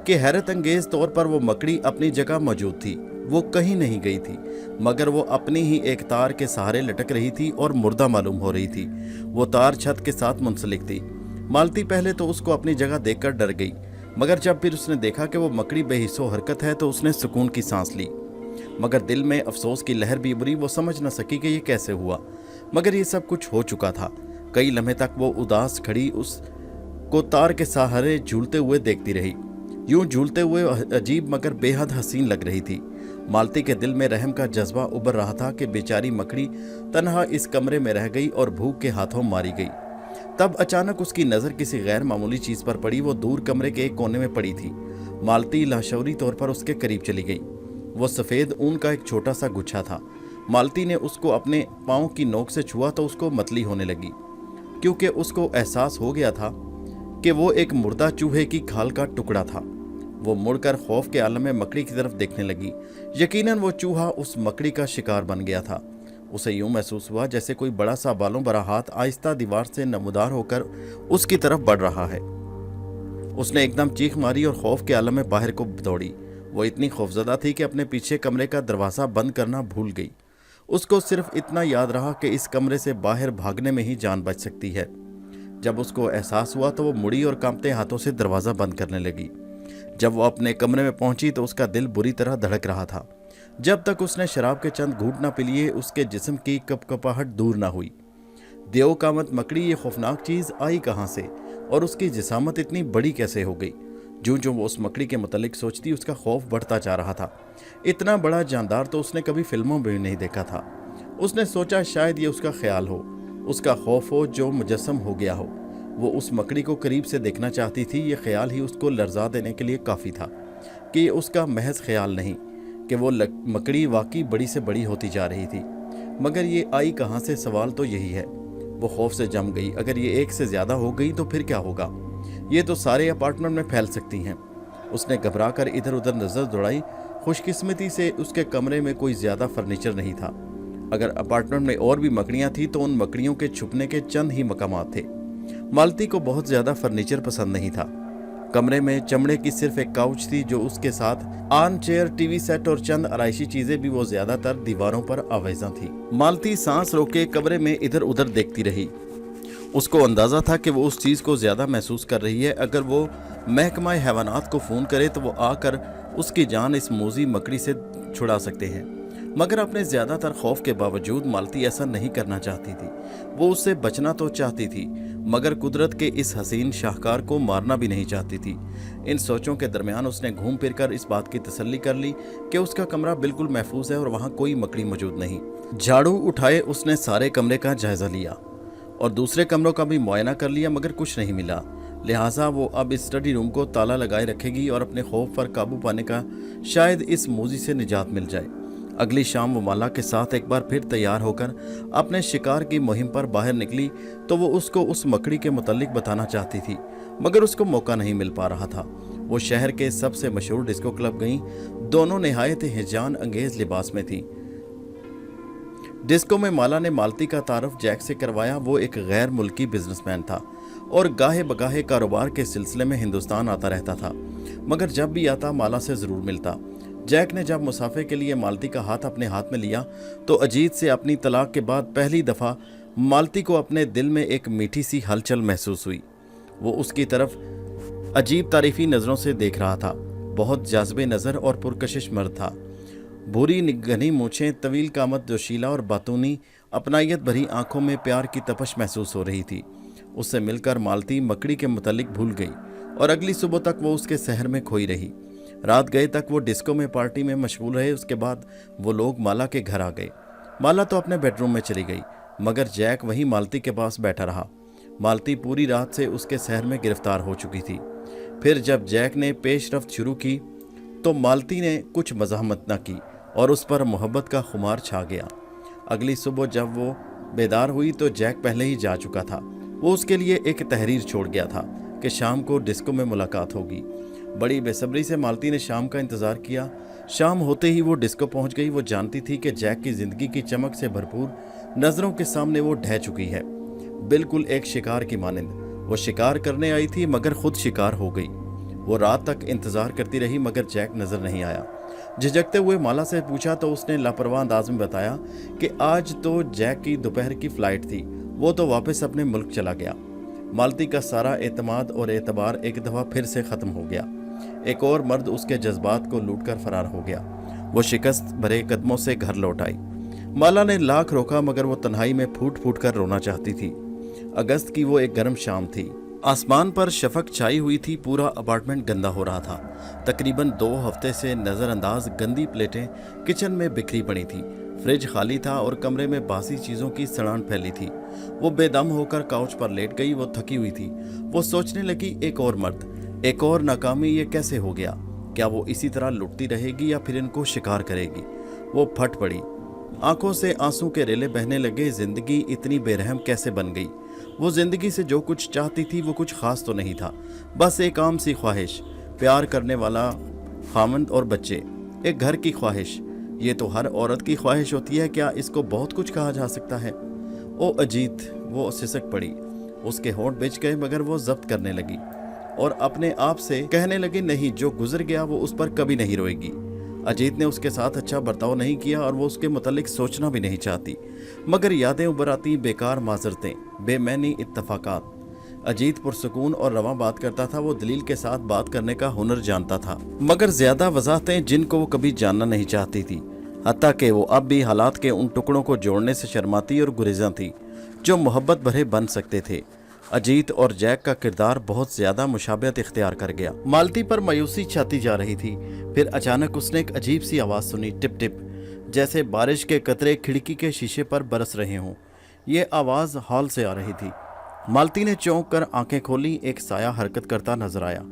कि हैरत अंगेज तौर पर वो मकड़ी अपनी जगह मौजूद थी। वो कहीं नहीं गई थी, मगर वो अपनी ही एक तार के सहारे लटक रही थी और मुर्दा मालूम हो रही थी। वो तार छत के साथ मुंसलिक थी। मालती पहले तो उसको अपनी जगह देखकर डर गई, मगर जब फिर उसने देखा कि वो मकड़ी बेहिस्सो हरकत है तो उसने सुकून की सांस ली। मगर दिल में अफसोस की लहर भी उभरी। वो समझ न सकी कि ये कैसे हुआ, मगर ये सब कुछ हो चुका था। कई लम्हे तक वो उदास खड़ी उसको तार के सहारे झूलते हुए देखती रही। यूं झूलते हुए अजीब मगर बेहद हसीन लग रही थी। मालती के दिल में रहम का जज्बा उभर रहा था कि बेचारी मकड़ी तन्हा इस कमरे में रह गई और भूख के हाथों मारी गई। तब अचानक उसकी नज़र किसी गैर मामूली चीज़ पर पड़ी। वो दूर कमरे के एक कोने में पड़ी थी। मालती लाशौरी तौर पर उसके करीब चली गई। वो सफ़ेद ऊन का एक छोटा सा गुच्छा था। मालती ने उसको अपने पाँव की नोक से छुआ तो उसको मतली होने लगी, क्योंकि उसको एहसास हो गया था कि वो एक मुर्दा चूहे की खाल का टुकड़ा था। वो मुड़कर खौफ के आलम में मकड़ी की तरफ देखने लगी। यकीनन वो चूहा उस मकड़ी का शिकार बन गया था। उसे यूं महसूस हुआ जैसे कोई बड़ा सा बालों भरा हाथ आहिस्ता दीवार से नमूदार होकर उसकी तरफ बढ़ रहा है। उसने एकदम चीख मारी और खौफ के आलम में बाहर को दौड़ी। वो इतनी खौफजदा थी कि अपने पीछे कमरे का दरवाज़ा बंद करना भूल गई। उसको सिर्फ इतना याद रहा कि इस कमरे से बाहर भागने में ही जान बच सकती है। जब उसको एहसास हुआ तो वो मुड़ी और कांपते हाथों से दरवाज़ा बंद करने लगी। जब वो अपने कमरे में पहुंची तो उसका दिल बुरी तरह धड़क रहा था। जब तक उसने शराब के चंद घूंट न पी लिए उसके जिस्म की कपकपाहट दूर ना हुई। देव कामत मकड़ी ये खौफनाक चीज़ आई कहाँ से और उसकी जिसामत इतनी बड़ी कैसे हो गई? जो जो वो उस मकड़ी के मुतालिक सोचती उसका खौफ बढ़ता जा रहा था। इतना बड़ा जानदार तो उसने कभी फिल्मों में भी नहीं देखा था। उसने सोचा शायद ये उसका ख्याल हो, उसका खौफ हो जो मुजस्सम हो गया हो। वो उस मकड़ी को करीब से देखना चाहती थी। ये ख्याल ही उसको लर्जा देने के लिए काफ़ी था कि ये उसका महज ख्याल नहीं कि वो मकड़ी वाकई बड़ी से बड़ी होती जा रही थी। मगर ये आई कहाँ से? सवाल तो यही है। वो खौफ से जम गई। अगर ये एक से ज़्यादा हो गई तो फिर क्या होगा? ये तो सारे अपार्टमेंट में फैल सकती हैं। उसने घबरा कर इधर उधर नज़र दौड़ाई। खुशकिस्मती से उसके कमरे में कोई ज़्यादा फर्नीचर नहीं था। अगर अपार्टमेंट में और भी मकड़ियाँ थीं तो उन मकड़ियों के छुपने के चंद ही मकामात थे। मालती को बहुत ज़्यादा फर्नीचर पसंद नहीं था। कमरे में चमड़े की सिर्फ एक काउच थी जो उसके साथ आर्म चेयर, टीवी सेट और चंद आराइशी चीज़ें भी वो ज़्यादातर दीवारों पर आवेज़ा थी। मालती सांस रोके कमरे में इधर उधर देखती रही। उसको अंदाज़ा था कि वो उस चीज़ को ज़्यादा महसूस कर रही है। अगर वो महकमा हैवानात को फ़ोन करे तो वो आकर उसकी जान इस मोजी मकड़ी से छुड़ा सकते हैं। मगर अपने ज़्यादातर खौफ के बावजूद मालती ऐसा नहीं करना चाहती थी। वो उससे बचना तो चाहती थी, मगर कुदरत के इस हसीन शाहकार को मारना भी नहीं चाहती थी। इन सोचों के दरमियान उसने घूम फिर कर इस बात की तसल्ली कर ली कि उसका कमरा बिल्कुल महफूज है और वहाँ कोई मकड़ी मौजूद नहीं। झाड़ू उठाए उसने सारे कमरे का जायज़ा लिया और दूसरे कमरों का भी मुआयना कर लिया, मगर कुछ नहीं मिला। लिहाजा वो अब इस स्टडी रूम को ताला लगाए रखेगी और अपने खौफ पर काबू पाने का शायद इस मोजी से निजात मिल जाए। अगली शाम वो माला के साथ एक बार फिर तैयार होकर अपने शिकार की मुहिम पर बाहर निकली तो वो उसको उस मकड़ी के मुतालिक बताना चाहती थी, मगर उसको मौका नहीं मिल पा रहा था। वो शहर के सबसे मशहूर डिस्को क्लब गईं। दोनों निहायत हिजान अंगेज लिबास में थी। डिस्को में माला ने मालती का तारुफ जैक से करवाया। वो एक गैर मुल्की बिजनेसमैन था और गाहे बगाहे कारोबार के सिलसिले में हिंदुस्तान आता रहता था, मगर जब भी आता माला से ज़रूर मिलता। जैक ने जब मुसाफे के लिए मालती का हाथ अपने हाथ में लिया तो अजीत से अपनी तलाक के बाद पहली दफ़ा मालती को अपने दिल में एक मीठी सी हलचल महसूस हुई। वो उसकी तरफ अजीब तारीफी नज़रों से देख रहा था। बहुत जाज़बे नज़र और पुरकशिश मर्द था। भूरी घनी मूछें, तवील कामत, जोशीला और बातूनी अपनायत भरी आंखों में प्यार की तपश महसूस हो रही थी। उससे मिलकर मालती मकड़ी के मुतालिक भूल गई और अगली सुबह तक वो उसके शहर में खोई रही। रात गए तक वो डिस्को में पार्टी में मशगूल रहे। उसके बाद वो लोग माला के घर आ गए। माला तो अपने बेडरूम में चली गई, मगर जैक वहीं मालती के पास बैठा रहा। मालती पूरी रात से उसके शहर में गिरफ्तार हो चुकी थी। फिर जब जैक ने पेशरफ्त शुरू की तो मालती ने कुछ मज़ाहमत न की और उस पर मोहब्बत का खुमार छा गया। अगली सुबह जब वो बेदार हुई तो जैक पहले ही जा चुका था। वो उसके लिए एक तहरीर छोड़ गया था कि शाम को डिस्को में मुलाकात होगी। बड़ी बेसब्री से मालती ने शाम का इंतज़ार किया। शाम होते ही वो डिस्को पहुंच गई। वो जानती थी कि जैक की ज़िंदगी की चमक से भरपूर नज़रों के सामने वो ढह चुकी है, बिल्कुल एक शिकार की मानिंद। वो शिकार करने आई थी मगर खुद शिकार हो गई। वो रात तक इंतज़ार करती रही मगर जैक नज़र नहीं आया। झिझकते हुए माला से पूछा तो उसने लापरवाह अंदाज में बताया कि आज तो जैक की दोपहर की फ़्लाइट थी, वो तो वापस अपने मुल्क चला गया। मालती का सारा एतमाद और एतबार एक दफ़ा फिर से ख़त्म हो गया। एक और मर्द उसके जज्बात को लूटकर फरार हो गया। वो शिकस्त भरे कदमों से घर लौट आई। माला ने लाख रोका मगर वो तन्हाई में फूट फूट कर रोना चाहती थी। अगस्त की वो एक गर्म शाम थी। आसमान पर शफक छाई हुई थी। पूरा अपार्टमेंट गंदा हो रहा था। तकरीबन 2 हफ्ते से नज़रअंदाज गंदी प्लेटें किचन में बिखरी पड़ी थी। फ्रिज खाली था और कमरे में बासी चीज़ों की सड़ान फैली थी। वो बेदम होकर काउच पर लेट गई। वो थकी हुई थी। वो सोचने लगी, एक और मर्द, एक और नाकामी, ये कैसे हो गया? क्या वो इसी तरह लुटती रहेगी या फिर इनको शिकार करेगी? वो फट पड़ी। आंखों से आंसू के रेले बहने लगे। जिंदगी इतनी बेरहम कैसे बन गई? वो जिंदगी से जो कुछ चाहती थी वो कुछ खास तो नहीं था, बस एक आम सी ख्वाहिश, प्यार करने वाला खामंद और बच्चे, एक घर की ख्वाहिश। ये तो हर औरत की ख्वाहिश होती है, क्या इसको बहुत कुछ कहा जा सकता है? ओ अजीत, वो सिसक पड़ी। उसके होंठ बिछ गए मगर वो जब्त करने लगी और अपने आप से कहने लगी, नहीं, जो गुजर गया वो उस पर कभी नहीं रोएगी। अजीत ने उसके साथ अच्छा बर्ताव नहीं किया और वो उसके मुतालिक सोचना भी नहीं चाहती, मगर यादें उभर आती, बेकार माजरतें, बेमैनी इत्तफाकात। अजीत पुरसुकून और रवां बात करता था। वो दलील के साथ बात करने का हुनर जानता था, मगर ज्यादा वजाहतें जिनको वो कभी जानना नहीं चाहती थी। हत्ता कि वो अब भी हालात के उन टुकड़ों को जोड़ने से शर्माती और गुरेज़ां थी जो मोहब्बत भरे बन सकते थे। अजीत और जैक का किरदार बहुत ज्यादा मुशाबहत इख्तियार कर गया। मालती पर मायूसी छाती जा रही थी। फिर अचानक उसने एक अजीब सी आवाज़ सुनी, टिप टिप, जैसे बारिश के कतरे खिड़की के शीशे पर बरस रहे हों। ये आवाज़ हॉल से आ रही थी। मालती ने चौंक कर आंखें खोली। एक साया हरकत करता नजर आया।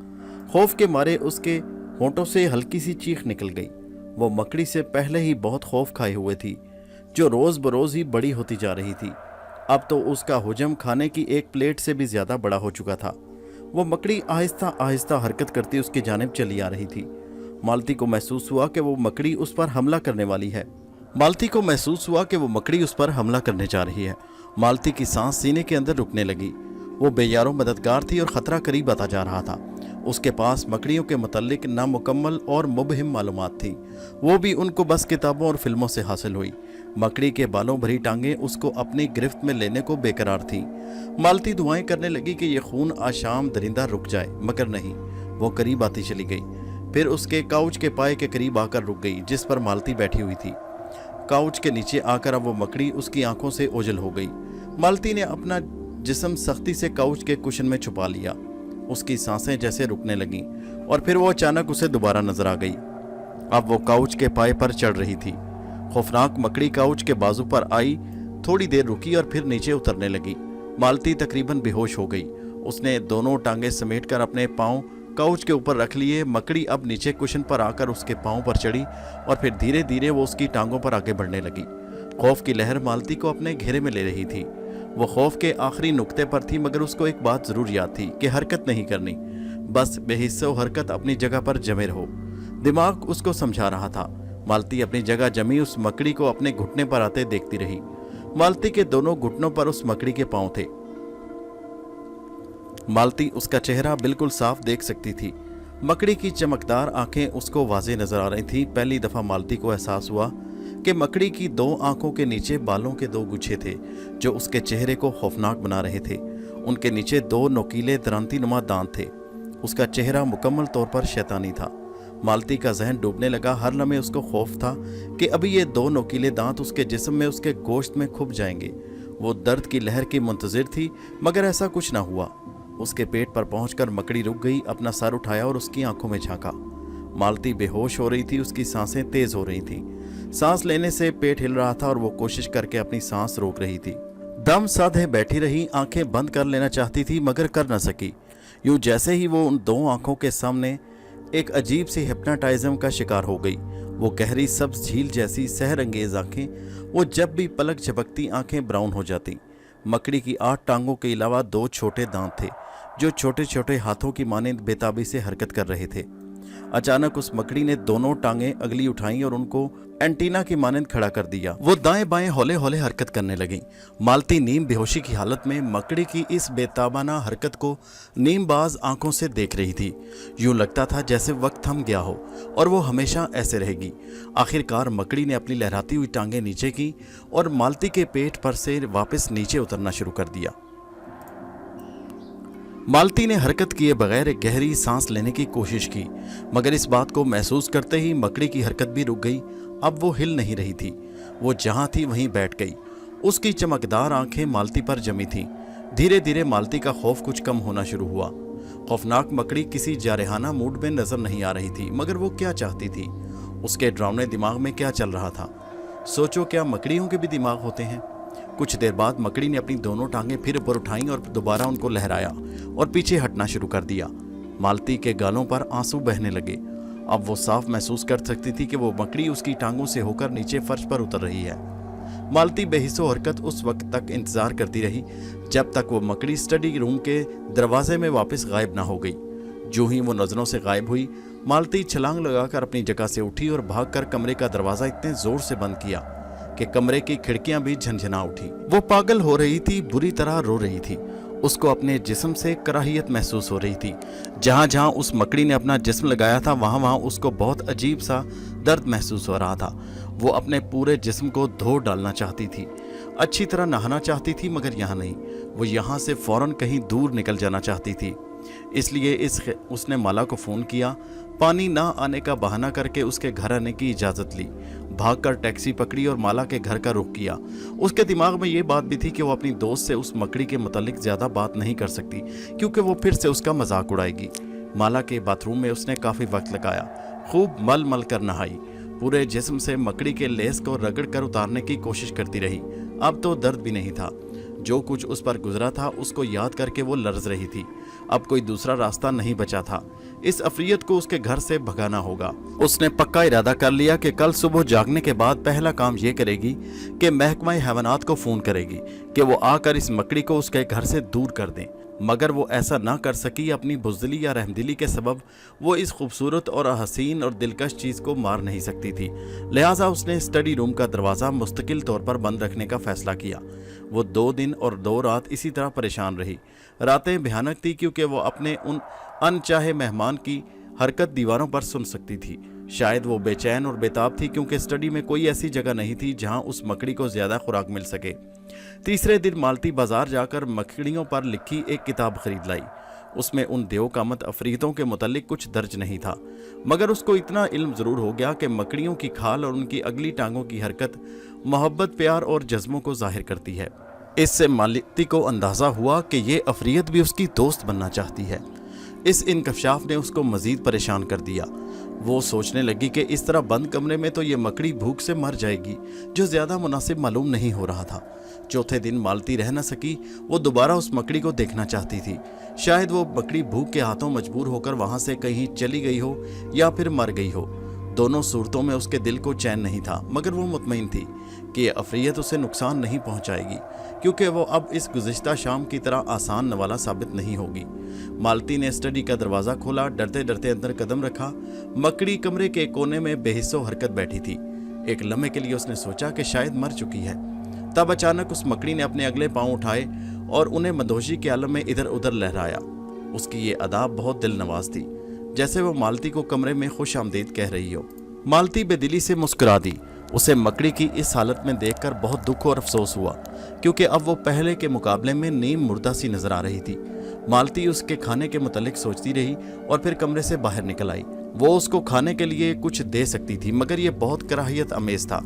खौफ के मारे उसके होंठों से हल्की सी चीख निकल गई। वो मकड़ी से पहले ही बहुत खौफ खाए हुए थी, जो रोज़ बरोज़ ही बड़ी होती जा रही थी। अब तो उसका हुजम खाने की एक प्लेट से भी ज्यादा बड़ा हो चुका था। वो मकड़ी आहिस्ता आहिस्ता हरकत करती उसकी जानिब चली आ रही थी। मालती को महसूस हुआ कि वो मकड़ी उस पर हमला करने वाली है। मालती को महसूस हुआ कि वो मकड़ी उस पर हमला करने जा रही है। मालती की सांस सीने के अंदर रुकने लगी। वो बेयारो मददगार थी और खतरा करीब आता जा रहा था। उसके पास मकड़ियों के मुतल्लिक नामुकम्मल और मुबहिम मालूमात थी, वो भी उनको बस किताबों और फिल्मों से हासिल हुई। मकड़ी के बालों भरी टांगें उसको अपनी गिरफ्त में लेने को बेकरार थी। मालती दुआएं करने लगी कि ये खून आशाम दरिंदा रुक जाए, मगर नहीं, वो करीब आती चली गई। फिर उसके काउच के पाए के करीब आकर रुक गई जिस पर मालती बैठी हुई थी। काउच के नीचे आकर अब वो मकड़ी उसकी आंखों से ओझल हो गई। मालती ने अपना जिस्म सख्ती से काउच के कुशन में छुपा लिया। उसकी सांसें जैसे रुकने लगीं और फिर वो अचानक उसे दोबारा नजर आ गई। अब वो काउच के पाए पर चढ़ रही थी। खौफनाक मकड़ी काउच के बाजू पर आई, थोड़ी देर रुकी और फिर नीचे उतरने लगी। मालती तकरीबन बेहोश हो गई। उसने दोनों टांगे समेटकर अपने पांव काउच के ऊपर रख लिए। मकड़ी अब नीचे कुशन पर आकर उसके पांव पर चढ़ी और फिर धीरे धीरे वो उसकी टांगों पर आगे बढ़ने लगी। खौफ की लहर मालती को अपने घेरे में ले रही थी। वो खौफ के आखिरी नुक्ते पर थी, मगर उसको एक बात जरूर याद थी कि हरकत नहीं करनी, बस बेहिस्सो हरकत अपनी जगह पर जमे रहो। दिमाग उसको समझा रहा था। मालती अपनी जगह जमी उस मकड़ी को अपने घुटने पर आते देखती रही। मालती के दोनों घुटनों पर उस मकड़ी के पांव थे। मालती उसका चेहरा बिल्कुल साफ देख सकती थी। मकड़ी की चमकदार आंखें उसको वाज़े नजर आ रही थी। पहली दफा मालती को एहसास हुआ कि मकड़ी की 2 आंखों के नीचे बालों के 2 गुच्छे थे जो उसके चेहरे को खौफनाक बना रहे थे। उनके नीचे 2 नोकीले दरांती नुमा दांत थे। उसका चेहरा मुकम्मल तौर पर शैतानी था। मालती का जहन डूबने लगा। हर लम्हे उसको खौफ था कि अभी ये 2 नोकीले दांत उसके जिस्म में, उसके गोश्त में खुप जाएंगे। वो दर्द की लहर की मुंतजिर थी, मगर ऐसा कुछ ना हुआ। उसके पेट पर पहुंचकर मकड़ी रुक गई, अपना सर उठाया और उसकी आंखों में झांका। मालती बेहोश हो रही थी, उसकी सांसें तेज हो रही थीं। सांस लेने से पेट हिल रहा था और वो कोशिश करके अपनी सांस रोक रही थी। दम साधे बैठी रही, आंखें बंद कर लेना चाहती थी मगर कर न सकी। यूं जैसे ही वो उन दो आंखों के सामने एक अजीब सी हिप्नोटाइज्म का शिकार हो गई। वो गहरी सब्ज झील जैसी सहरंगेज आंखें, वो जब भी पलक झपकती आंखें ब्राउन हो जाती। मकड़ी की 8 टांगों के अलावा 2 छोटे दांत थे जो छोटे छोटे हाथों की मानिंद बेताबी से हरकत कर रहे थे। अचानक उस मकड़ी ने दोनों टांगें अगली उठाई और उनको एंटीना की मानिंद खड़ा कर दिया। वो दाएं बाएं हौले हौले हरकत करने लगी। मालती नीम बेहोशी की हालत में मकड़ी की इस बेताबाना हरकत को नीमबाज आंखों से देख रही थी। यूं लगता था जैसे वक्त थम गया हो और वो हमेशा ऐसे रहेगी। आखिरकार मकड़ी ने अपनी लहराती हुई टांगें नीचे की और मालती के पेट पर से वापस नीचे उतरना शुरू कर दिया। मालती ने हरकत किए बगैर एक गहरी सांस लेने की कोशिश की, मगर इस बात को महसूस करते ही मकड़ी की हरकत भी रुक गई। अब वो हिल नहीं रही थी, वो जहां थी वहीं बैठ गई। उसकी चमकदार आंखें मालती पर जमी थीं। धीरे धीरे मालती का खौफ कुछ कम होना शुरू हुआ। खौफनाक मकड़ी किसी जारहाना मूड में नजर नहीं आ रही थी, मगर वो क्या चाहती थी? उसके डरावने दिमाग में क्या चल रहा था? सोचो, क्या मकड़ियों के भी दिमाग होते हैं? कुछ देर बाद मकड़ी ने अपनी दोनों टांगें फिर ऊपर उठाईं और दोबारा उनको लहराया और पीछे हटना शुरू कर दिया। मालती के गालों पर आंसू बहने लगे। अब वो साफ महसूस कर सकती थी कि वो मकड़ी उसकी टांगों से होकर नीचे फर्श पर उतर रही है। मालती बेहिस्सो हरकत उस वक्त तक इंतजार करती रही जब तक वो मकड़ी स्टडी रूम के दरवाजे में वापस गायब ना हो गई। जो ही वो नजरों से गायब हुई, मालती छलांग लगाकर अपनी जगह से उठी और भागकर कमरे का दरवाजा इतने जोर से बंद किया कि कमरे की खिड़कियां भी झनझना उठी। वो पागल हो रही थी, बुरी तरह रो रही थी। उसको अपने जिस्म से कराहियत महसूस हो रही थी। जहां जहां उस मकड़ी ने अपना जिस्म लगाया था वहां वहां उसको बहुत अजीब सा दर्द महसूस हो रहा था। वो अपने पूरे जिस्म को धो डालना चाहती थी, अच्छी तरह नहाना चाहती थी, मगर यहाँ नहीं। वो यहाँ से फौरन कहीं दूर निकल जाना चाहती थी। इसलिए उसने माला को फ़ोन किया। पानी ना आने का बहाना करके उसके घर आने की इजाज़त ली। भागकर टैक्सी पकड़ी और माला के घर का रुख किया। उसके दिमाग में ये बात भी थी कि वो अपनी दोस्त से उस मकड़ी के मुतालिक ज़्यादा बात नहीं कर सकती, क्योंकि वो फिर से उसका मजाक उड़ाएगी। माला के बाथरूम में उसने काफ़ी वक्त लगाया, खूब मल मल कर नहाई। पूरे जिस्म से मकड़ी के लेस को रगड़ कर उतारने की कोशिश करती रही। अब तो दर्द भी नहीं था। जो कुछ उस पर गुजरा था उसको याद करके वो लर्ज रही थी। अब कोई दूसरा रास्ता नहीं बचा था। इस अफरियत को उसके घर से भगाना होगा। उसने पक्का इरादा कर लिया कि कल सुबह जागने के बाद पहला काम ये करेगी कि महकमा हैवानात को फ़ोन करेगी कि वो आकर इस मकड़ी को उसके घर से दूर कर दें। मगर वो ऐसा ना कर सकी। अपनी बुज़दिली या रहमदिली के सबब वो इस खूबसूरत और हसीन और दिलकश चीज़ को मार नहीं सकती थी। लिहाजा उसने स्टडी रूम का दरवाज़ा मुस्तकिल तौर पर बंद रखने का फ़ैसला किया। वो 2 दिन और 2 रात इसी तरह परेशान रही। रातें भयानक थी क्योंकि वो अपने उन अनचाहे मेहमान की हरकत दीवारों पर सुन सकती थी। शायद वो बेचैन और बेताब थी क्योंकि स्टडी में कोई ऐसी जगह नहीं थी जहां उस मकड़ी को ज़्यादा खुराक मिल सके। तीसरे दिन मालती बाजार जाकर मकड़ियों पर लिखी एक किताब खरीद लाई। उसमें उन देवकामत अफरीतों के मुतालिक कुछ दर्ज नहीं था, मगर उसको इतना इल्म ज़रूर हो गया कि मकड़ियों की खाल और उनकी अगली टांगों की हरकत मोहब्बत, प्यार और जज्बों को जाहिर करती है। इससे मालती को अंदाज़ा हुआ कि ये अफरीत भी उसकी दोस्त बनना चाहती है। इस इंकशाफ ने उसको मज़ीद परेशान कर दिया। वो सोचने लगी कि इस तरह बंद कमरे में तो ये मकड़ी भूख से मर जाएगी, जो ज़्यादा मुनासिब मालूम नहीं हो रहा था। चौथे दिन मालती रह न सकी। वो दोबारा उस मकड़ी को देखना चाहती थी। शायद वो मकड़ी भूख के हाथों मजबूर होकर वहाँ से कहीं चली गई हो या फिर मर गई हो। दोनों सूरतों में उसके दिल को चैन नहीं था, मगर वो मुतमईन थी कि यह अफरियत उसे नुकसान नहीं पहुँचाएगी, क्योंकि वो अब इस गुज़िश्ता शाम की तरह आसान नवाला साबित नहीं होगी। मालती ने स्टडी का दरवाज़ा खोला, डरते डरते अंदर कदम रखा। मकड़ी कमरे के कोने में बेहिस्सो हरकत बैठी थी। एक लम्हे के लिए उसने सोचा कि शायद मर चुकी है। तब अचानक उस मकड़ी ने अपने अगले पाँव उठाए और उन्हें मदहोशी के आलम में इधर उधर लहराया। उसकी ये अदा बहुत दिल नवाज थी, जैसे वो मालती को कमरे में खुश आमदीद कह रही हो। मालती बेदिली से मुस्कुरा दी। उसे मकड़ी की इस हालत में देखकर बहुत दुख और अफसोस हुआ, क्योंकि अब वो पहले के मुकाबले में नीम मुर्दा सी नजर आ रही थी। मालती उसके खाने के मुतालिक सोचती रही और फिर कमरे से बाहर निकल आई। वो उसको खाने के लिए कुछ दे सकती थी, मगर यह बहुत कराहियत अमेज था।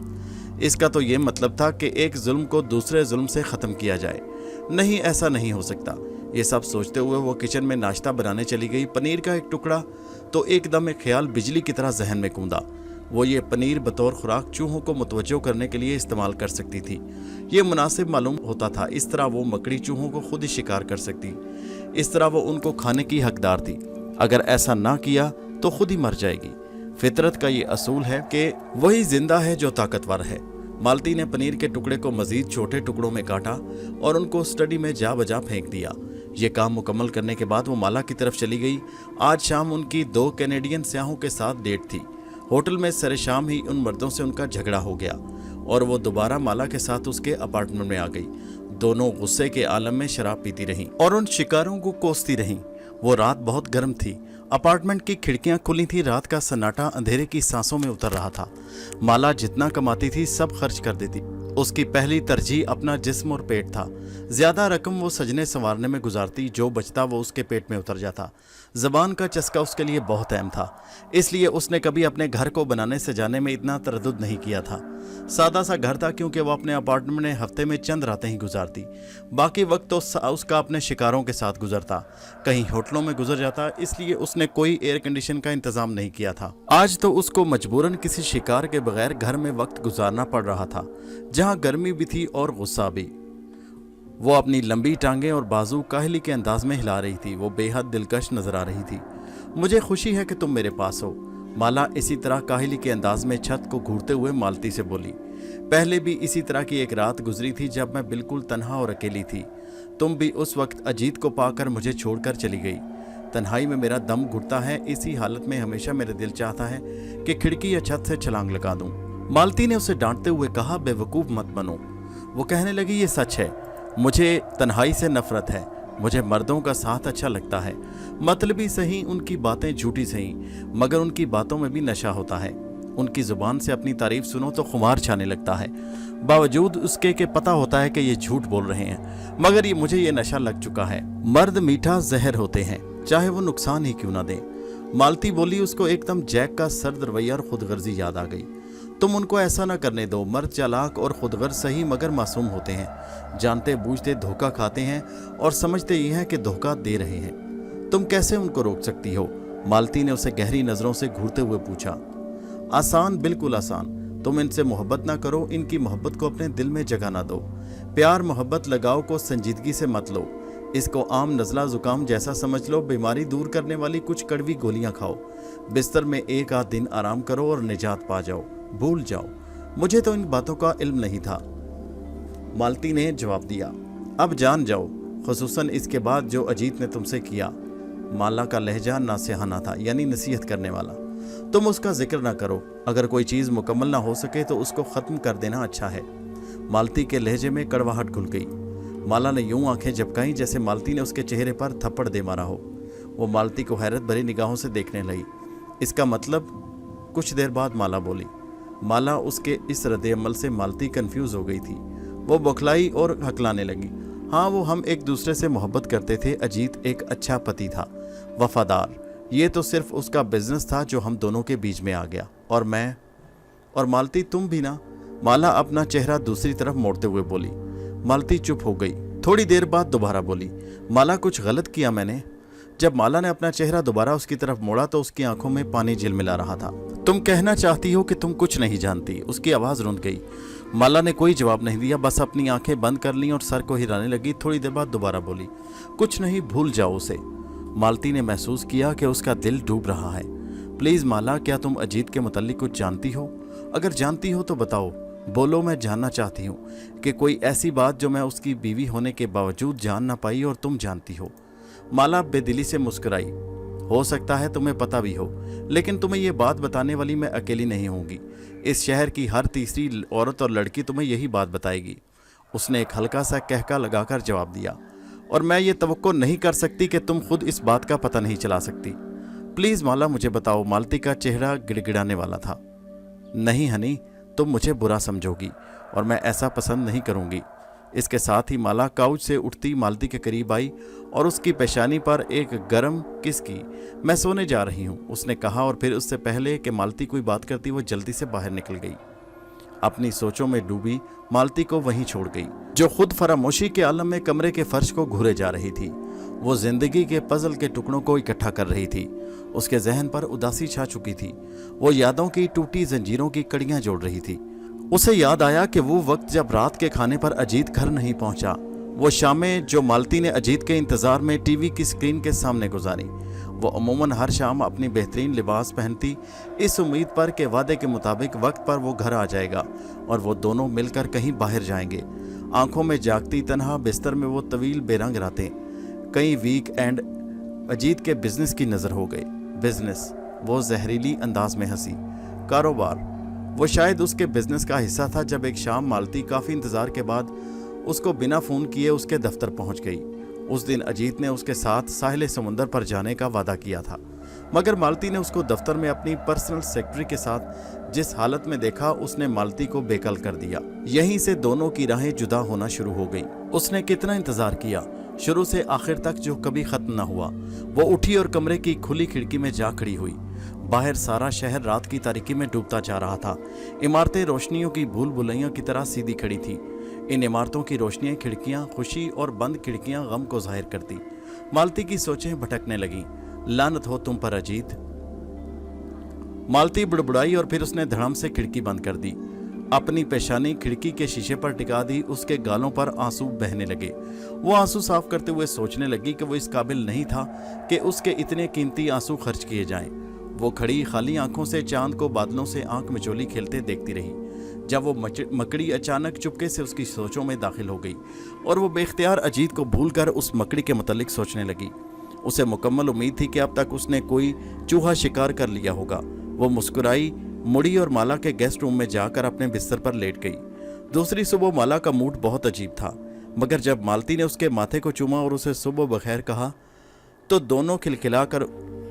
इसका तो ये मतलब था कि एक जुल्म को दूसरे जुल्म से ख़त्म किया जाए। नहीं, ऐसा नहीं हो सकता। ये सब सोचते हुए वो किचन में नाश्ता बनाने चली गई। पनीर का एक टुकड़ा तो एकदम एक ख्याल बिजली की तरह जहन में कूदा। वो ये पनीर बतौर खुराक चूहों को मुतवज्जो करने के लिए इस्तेमाल कर सकती थी। ये मुनासिब मालूम होता था। इस तरह वो मकड़ी चूहों को खुद ही शिकार कर सकती। इस तरह वो उनको खाने की हकदार थी। अगर ऐसा ना किया तो खुद ही मर जाएगी। फितरत का ये असूल है कि वही जिंदा है जो ताकतवर है। मालती ने पनीर के टुकड़े को मजीद छोटे टुकड़ों में काटा और उनको स्टडी में जा बजा फेंक दिया। ये काम मुकम्मल करने के बाद वो माला की तरफ चली गई। आज शाम उनकी 2 कैनेडियन सियाहों के साथ डेट थी। होटल में सरे शाम ही उन मर्दों से उनका झगड़ा हो गया और वो दोबारा माला के साथ उसके अपार्टमेंट में आ गई। दोनों गुस्से के आलम में शराब पीती रहीं और उन शिकारों को कोसती रहीं। वो रात बहुत गर्म थी। अपार्टमेंट की खिड़कियां खुली थी। रात का सन्नाटा अंधेरे की सांसों में उतर रहा था। माला जितना कमाती थी सब खर्च कर देती। उसकी पहली तरजीह अपना जिस्म और पेट था। ज्यादा रकम वो सजने संवारने में गुजारती, जो बचता वो उसके पेट में उतर जाता। जबान का चस्का उसके लिए बहुत अहम था, इसलिए उसने कभी अपने घर को बनाने से जाने में इतना तरद्दुद नहीं किया था। सादा सा घर था क्योंकि वो अपने अपार्टमेंट में हफ्ते में चंद रातें ही गुजारती। बाकी वक्त तो उसका अपने शिकारों के साथ गुजरता, कहीं होटलों में गुजर जाता। इसलिए उसने कोई एयर कंडीशन का इंतजाम नहीं किया था। आज तो उसको मजबूरन किसी शिकार के बगैर घर में वक्त गुजारना पड़ रहा था, जहां गर्मी भी थी और गुस्सा भी। वो अपनी लंबी टांगें और बाजू काहली के अंदाज में हिला रही थी। वो बेहद दिलकश नजर आ रही थी। मुझे खुशी है कि तुम मेरे पास हो, माला इसी तरह काहली के अंदाज में छत को घूरते हुए मालती से बोली। पहले भी इसी तरह की एक रात गुजरी थी जब मैं बिल्कुल तन्हा और अकेली थी। तुम भी उस वक्त अजीत को पाकर मुझे छोड़कर चली गई। तन्हाई में मेरा दम घुटता है। इसी हालत में हमेशा मेरा दिल चाहता है कि खिड़की या छत से छलांग लगा दूं। मालती ने उसे डांटते हुए कहा, बेवकूफ़ मत बनो। वो कहने लगी, ये सच है, मुझे तन्हाई से नफरत है। मुझे मर्दों का साथ अच्छा लगता है। मतलबी सही, उनकी बातें झूठी सही, मगर उनकी बातों में भी नशा होता है। उनकी जुबान से अपनी तारीफ सुनो तो खुमार छाने लगता है, बावजूद उसके कि पता होता है कि ये झूठ बोल रहे हैं, मगर मुझे ये नशा लग चुका है। मर्द मीठा जहर होते हैं, चाहे वो नुकसान ही क्यों ना दें। मालती बोली। उसको एकदम जैक का सर्द रवैया और खुदगर्जी याद आ गई। तुम उनको ऐसा ना करने दो। मर्द चालाक और खुदगर्ज सही मगर मासूम होते हैं, जानते बूझते धोखा खाते हैं और समझते ये हैं कि धोखा दे रहे हैं। तुम कैसे उनको रोक सकती हो? मालती ने उसे गहरी नजरों से घूरते हुए पूछा। आसान, बिल्कुल आसान। तुम इनसे मोहब्बत ना करो, इनकी मोहब्बत को अपने दिल में जगह ना दो। प्यार मोहब्बत लगाओ को संजीदगी से मत लो। इसको आम नज़ला जुकाम जैसा समझ लो। बीमारी दूर करने वाली कुछ कड़वी गोलियां खाओ। बिस्तर में एक आध दिन आराम करो और निजात पा जाओ। भूल जाओ। मुझे तो इन बातों का इल्म नहीं था, मालती ने जवाब दिया। अब जान जाओ, खुसूसन इसके बाद जो अजीत ने तुमसे किया। माला का लहजा नासिहाना था, यानी नसीहत करने वाला। तुम उसका जिक्र ना करो। अगर कोई चीज़ मुकम्मल ना हो सके तो उसको ख़त्म कर देना अच्छा है। मालती के लहजे में कड़वाहट घुल गई। माला ने यूं आंखें झपकाई जैसे मालती ने उसके चेहरे पर थप्पड़ दे मारा हो। वो मालती को हैरत भरी निगाहों से देखने लगी। इसका मतलब? कुछ देर बाद माला बोली। माला उसके इस रद्द-ए-अमल से मालती कंफ्यूज हो गई थी। वो बौखलाई और हकलाने लगी। हाँ, वो हम एक दूसरे से मोहब्बत करते थे। अजीत एक अच्छा पति था, वफादार। ये तो सिर्फ उसका बिजनेस था जो हम दोनों के बीच में आ गया। और मैं और मालती, तुम भी ना। माला अपना चेहरा दूसरी तरफ मोड़ते हुए बोली। मालती चुप हो गई। थोड़ी देर बाद दोबारा बोली, माला कुछ गलत किया मैंने? जब माला ने अपना चेहरा दोबारा उसकी तरफ मोड़ा तो उसकी आंखों में पानी झिलमिला रहा था। तुम कहना चाहती हो कि तुम कुछ नहीं जानती? उसकी आवाज़ रुंध गई। माला ने कोई जवाब नहीं दिया, बस अपनी आंखें बंद कर लीं और सर को हिलाने लगी। थोड़ी देर बाद दोबारा बोली, कुछ नहीं, भूल जाओ उसे। मालती ने महसूस किया कि उसका दिल डूब रहा है। प्लीज़ माला, क्या तुम अजीत के मुताल्लिक कुछ जानती हो? अगर जानती हो तो बताओ। बोलो, मैं जानना चाहती हूँ कि कोई ऐसी बात जो मैं उसकी बीवी होने के बावजूद जान ना पाई और तुम जानती हो। माला बेदिली से मुस्कुराई। हो सकता है तुम्हें पता भी हो, लेकिन तुम्हें ये बात बताने वाली मैं अकेली नहीं होंगी। इस शहर की हर तीसरी औरत और लड़की तुम्हें यही बात बताएगी। उसने एक हल्का सा कहका लगाकर जवाब दिया। और मैं ये तवक्को नहीं कर सकती कि तुम खुद इस बात का पता नहीं चला सकती। प्लीज़ माला, मुझे बताओ। मालती का चेहरा गिड़गिड़ाने वाला था। नहीं हनी, तुम मुझे बुरा समझोगी और मैं ऐसा पसंद नहीं करूँगी। इसके साथ ही माला काउच से उठती मालती के करीब आई और उसकी पेशानी पर एक गर्म किस की। मैं सोने जा रही हूँ, उसने कहा, और फिर उससे पहले कि मालती कोई बात करती वो जल्दी से बाहर निकल गई। अपनी सोचों में डूबी मालती को वहीं छोड़ गई, जो खुद फरामोशी के आलम में कमरे के फर्श को घूरे जा रही थी। वो जिंदगी के पजल के टुकड़ों को इकट्ठा कर रही थी। उसके जहन पर उदासी छा चुकी थी। वो यादों की टूटी जंजीरों की कड़ियां जोड़ रही थी। उसे याद आया कि वो वक्त जब रात के खाने पर अजीत घर नहीं पहुंचा, वो शामें जो मालती ने अजीत के इंतजार में टीवी की स्क्रीन के सामने गुजारी। वो अमूमन हर शाम अपनी बेहतरीन लिबास पहनती, इस उम्मीद पर कि वादे के मुताबिक वक्त पर वो घर आ जाएगा और वो दोनों मिलकर कहीं बाहर जाएंगे। आंखों में जागती तन्हा बिस्तर में वो तवील बेरंग रातें, कई वीक एंड। अजीत के बिजनेस की नज़र हो गई। बिजनेस, वो जहरीली अंदाज में हंसी। कारोबार, वो शायद उसके बिजनेस का हिस्सा था। जब एक शाम मालती काफ़ी इंतज़ार के बाद उसको बिना फ़ोन किए उसके दफ्तर पहुंच गई। उस दिन अजीत ने उसके साथ साहिल समुंदर पर जाने का वादा किया था, मगर मालती ने उसको दफ्तर में अपनी पर्सनल सेक्रेटरी के साथ जिस हालत में देखा, उसने मालती को बेकल कर दिया। यहीं से दोनों की राहें जुदा होना शुरू हो गई। उसने कितना इंतज़ार किया, शुरू से आखिर तक, जो कभी ख़त्म न हुआ। वो उठी और कमरे की खुली खिड़की में जा खड़ी हुई। बाहर सारा शहर रात की तारीकी में डूबता जा रहा था। इमारतें रोशनियों की भूल भुलैया की तरह सीधी खड़ी थी। इन इमारतों की रोशनियां, खिड़कियां खुशी और बंद खिड़कियां गम को जाहिर करती। मालती की सोचें भटकने लगीं। लानत हो तुम पर अजीत, मालती बुड़बुड़ाई और फिर उसने धड़म से खिड़की बंद कर दी। अपनी पेशानी खिड़की के शीशे पर टिका दी। उसके गालों पर आंसू बहने लगे। वो आंसू साफ करते हुए सोचने लगी कि वो इस काबिल नहीं था कि उसके इतने कीमती आंसू खर्च किए जाएं। वो खड़ी खाली आंखों से चांद को बादलों से आंख मिचोली खेलते देखती रही। जब वो मकड़ी अचानक चुपके से उसकी सोचों में दाखिल हो गई और वो बेख्तियार अजीत को भूलकर उस मकड़ी के मुतालिक सोचने लगी। उसे मुकम्मल उम्मीद थी कि अब तक उसने कोई चूहा शिकार कर लिया होगा। वो मुस्कुराई, मुड़ी और माला के गेस्ट रूम में जाकर अपने बिस्तर पर लेट गई। दूसरी सुबह माला का मूड बहुत अजीब था, मगर जब मालती ने उसके माथे को चूमा और उसे सुबह बखैर कहा तो दोनों खिलखिलाकर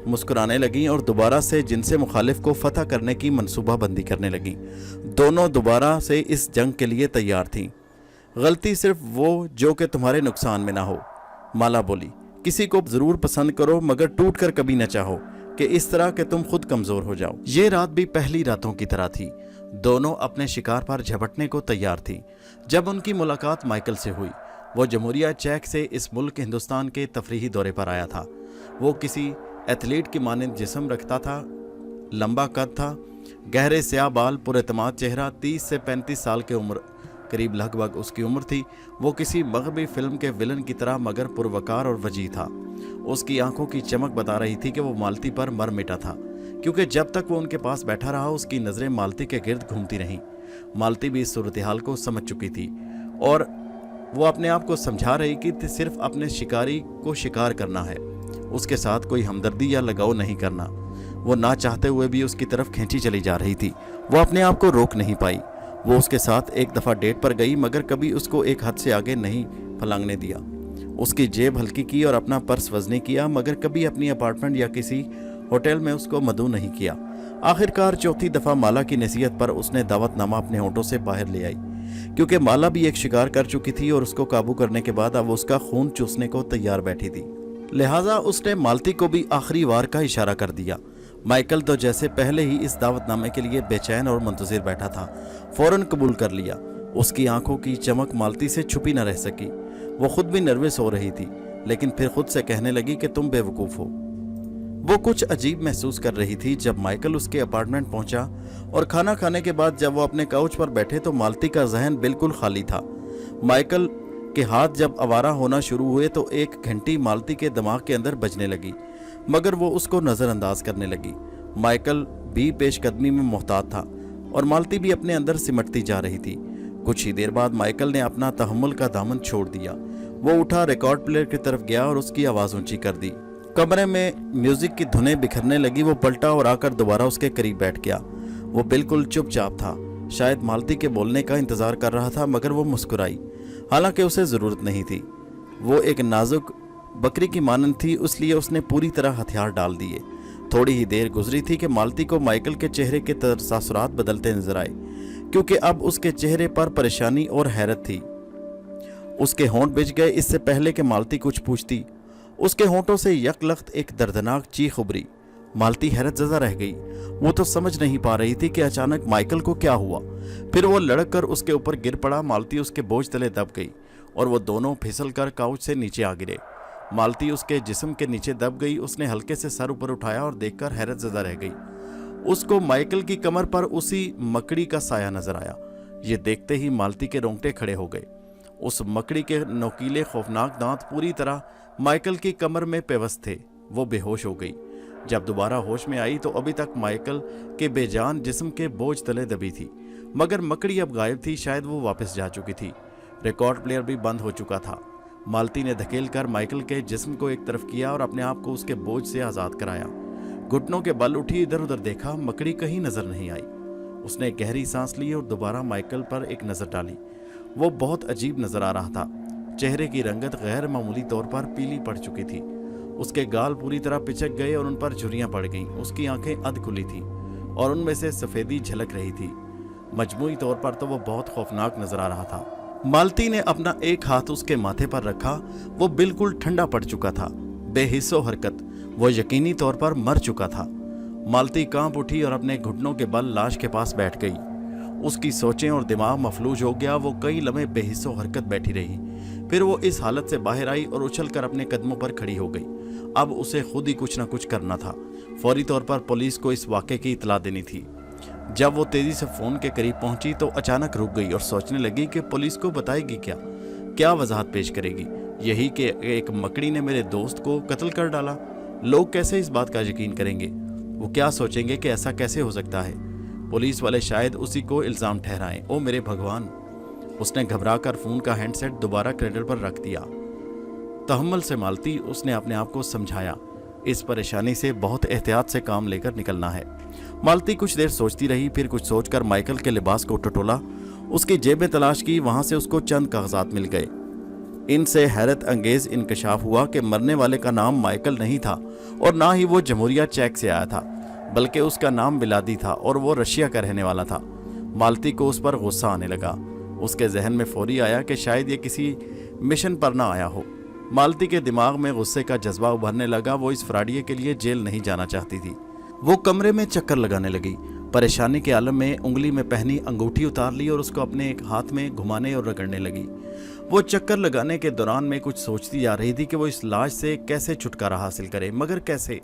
मुस्कुराने लगीं और दोबारा से जिनसे मुखालिफ को फतह करने की मनसूबाबंदी करने लगीं। दोनों दोबारा से इस जंग के लिए तैयार थीं। गलती सिर्फ वो जो कि तुम्हारे नुकसान में ना हो, माला बोली। किसी को ज़रूर पसंद करो, मगर टूट कर कभी न चाहो कि इस तरह कि तुम खुद कमज़ोर हो जाओ। ये रात भी पहली रातों की तरह थी। दोनों अपने शिकार पर झपटने को तैयार थीं। जब उनकी मुलाकात माइकल से हुई, वो जमहूरिया चेक से इस मुल्क हिंदुस्तान के तफरीही दौरे पर आया था। वो किसी एथलीट की मानंद जिस्म रखता था, लंबा कद था, गहरे स्याह बाल, पुरएतमाद चेहरा, 30 से 35 साल की उम्र करीब लगभग उसकी उम्र थी। वो किसी मगरबी फिल्म के विलन की तरह मगर पुरवकार और वजी था। उसकी आंखों की चमक बता रही थी कि वो मालती पर मर मिटा था, क्योंकि जब तक वो उनके पास बैठा रहा उसकी नज़रें मालती के गिर्द घूमती रहीं। मालती भी इस सूरत हाल को समझ चुकी थी और वो अपने आप को समझा रही कि सिर्फ अपने शिकारी को शिकार करना है, उसके साथ कोई हमदर्दी या लगाव नहीं करना। वो ना चाहते हुए भी उसकी तरफ खींची चली जा रही थी। वो अपने आप को रोक नहीं पाई। वो उसके साथ एक दफ़ा डेट पर गई, मगर कभी उसको एक हद से आगे नहीं फलांगने दिया। उसकी जेब हल्की की और अपना पर्स वजनी किया, मगर कभी अपनी अपार्टमेंट या किसी होटल में उसको मदऊ नहीं किया। आखिरकार चौथी दफ़ा माला की नसीहत पर उसने दावतनामा अपने होंठों से बाहर ले आई, क्योंकि माला भी एक शिकार कर चुकी थी और उसको काबू करने के बाद अब उसका खून चूसने को तैयार बैठी थी। लिहाजा उसने मालती को भी आखिरी वार का इशारा कर दिया। माइकल तो जैसे पहले ही इस दावतनामे के लिए बेचैन और मुंतज़िर बैठा था, फौरन कबूल कर लिया। उसकी आंखों की चमक मालती से छुपी न रह सकी। वो खुद भी नर्वस हो रही थी, लेकिन फिर खुद से कहने लगी कि तुम बेवकूफ़ हो। वो कुछ अजीब महसूस कर रही थी जब माइकल उसके अपार्टमेंट पहुंचा और खाना खाने के बाद जब वो अपने काउच पर बैठे तो मालती का जहन बिल्कुल खाली था। माइकल के हाथ जब आवारा होना शुरू हुए तो एक घंटी मालती के दिमाग के अंदर बजने लगी, मगर वो उसको नज़रअंदाज करने लगी। माइकल भी पेशकदमी में मोहतात था और मालती भी अपने अंदर सिमटती जा रही थी। कुछ ही देर बाद माइकल ने अपना तहम्मुल का दामन छोड़ दिया। वो उठा, रिकॉर्ड प्लेयर की तरफ गया और उसकी आवाज़ ऊंची कर दी। कमरे में म्यूजिक की धुनें बिखरने लगी। वो पलटा और आकर दोबारा उसके करीब बैठ गया। वो बिल्कुल चुपचाप था, शायद मालती के बोलने का इंतज़ार कर रहा था, मगर वो मुस्कुराई, हालांकि उसे ज़रूरत नहीं थी। वो एक नाजुक बकरी की मानंद थी, इसलिए उसने पूरी तरह हथियार डाल दिए। थोड़ी ही देर गुजरी थी कि मालती को माइकल के चेहरे के तासुरात बदलते नजर आए, क्योंकि अब उसके चेहरे पर परेशानी और हैरत थी। उसके होंठ बिछ गए। इससे पहले कि मालती कुछ पूछती, उसके होंठों से यकलख्त एक दर्दनाक चीख उभरी। मालती हैरत ज़दा रह गई। वो तो समझ नहीं पा रही थी कि अचानक माइकल को क्या हुआ। फिर वो लड़क कर उसके ऊपर गिर पड़ा। मालती उसके बोझ तले दब गई और वो दोनों फिसल कर काउच से नीचे आ गिरे। मालती उसके जिस्म के नीचे दब गई। उसने हल्के से सर ऊपर उठाया और देखकर हैरत ज़दा रह गई। उसको माइकल की कमर पर उसी मकड़ी का साया नजर आया। ये देखते ही मालती के रोंगटे खड़े हो गए। उस मकड़ी के नोकीले खौफनाक दांत पूरी तरह माइकल की कमर में पेवस्त थे। वो बेहोश हो गई। जब दोबारा होश में आई तो अभी तक माइकल के बेजान जिस्म के बोझ तले दबी थी, मगर मकड़ी अब गायब थी। शायद वो वापस जा चुकी थी। रिकॉर्ड प्लेयर भी बंद हो चुका था। मालती ने धकेल कर माइकल के जिस्म को एक तरफ किया और अपने आप को उसके बोझ से आज़ाद कराया। घुटनों के बल उठी, इधर उधर देखा, मकड़ी कहीं नजर नहीं आई। उसने गहरी सांस ली और दोबारा माइकल पर एक नज़र डाली। वो बहुत अजीब नजर आ रहा था। चेहरे की रंगत गैर मामूली तौर पर पीली पड़ चुकी थी। उसके गाल पूरी तरह पिचक गए और उन पर झुर्रियां पड़ गईं। उसकी आंखें अध खुली थीं और उनमें से सफ़ेदी झलक रही थी। मजमूई तौर पर तो वो बहुत खौफनाक नजर आ रहा था। मालती ने अपना एक हाथ उसके माथे पर रखा। वो बिल्कुल ठंडा पड़ चुका था, बेहिस्सो हरकत। वो यकीनी तौर पर मर चुका था। मालती कांप उठी और अपने घुटनों के बल लाश के पास बैठ गई। उसकी सोचें और दिमाग मफलूज हो गया। वो कई लम्हे बेहिस्सो हरकत बैठी रही। फिर वो इस हालत से बाहर आई और उछलकर अपने कदमों पर खड़ी हो गई। अब उसे खुद ही कुछ न कुछ करना था। फौरी तौर पर पुलिस को इस वाक़े की इतला देनी थी। जब वो तेजी से फोन के करीब पहुंची तो अचानक रुक गई और सोचने लगी कि पुलिस को बताएगी क्या वजाहत पेश करेगी। यही कि एक मकड़ी ने मेरे दोस्त को कत्ल कर डाला। लोग कैसे इस बात का यकीन करेंगे? वो क्या सोचेंगे कि ऐसा कैसे हो सकता है? पुलिस वाले शायद उसी को इल्ज़ाम ठहराएं। ओ मेरे भगवान! उसने घबराकर फोन का हैंडसेट दोबारा क्रेडल पर रख दिया। तहम्मुल से मालती, उसने अपने आप को समझाया, इस परेशानी से बहुत एहतियात से काम लेकर निकलना है। मालती कुछ देर सोचती रही, फिर कुछ सोचकर माइकल के लिबास को टटोला। उसकी जेबें तलाश की, वहां से उसको चंद कागजात मिल गए। इनसे हैरत अंगेज इंकशाफ हुआ कि मरने वाले का नाम माइकल नहीं था और ना ही वो जमहूरिया चेक से आया था, बल्कि उसका नाम बिलादी था और वो रशिया का रहने वाला था। मालती को उस पर गुस्सा आने लगा। उसके जहन में फौरी आया कि शायद ये किसी मिशन पर ना आया हो। मालती के दिमाग में गुस्से का जज्बा उभरने लगा। वो इस फ्राडिये के लिए जेल नहीं जाना चाहती थी। वो कमरे में चक्कर लगाने लगी। परेशानी के आलम में उंगली में पहनी अंगूठी उतार ली और उसको अपने एक हाथ में घुमाने और रगड़ने लगी। वो चक्कर लगाने के दौरान में कुछ सोचती जा रही थी कि वो इस लाश से कैसे छुटकारा हासिल करे, मगर कैसे?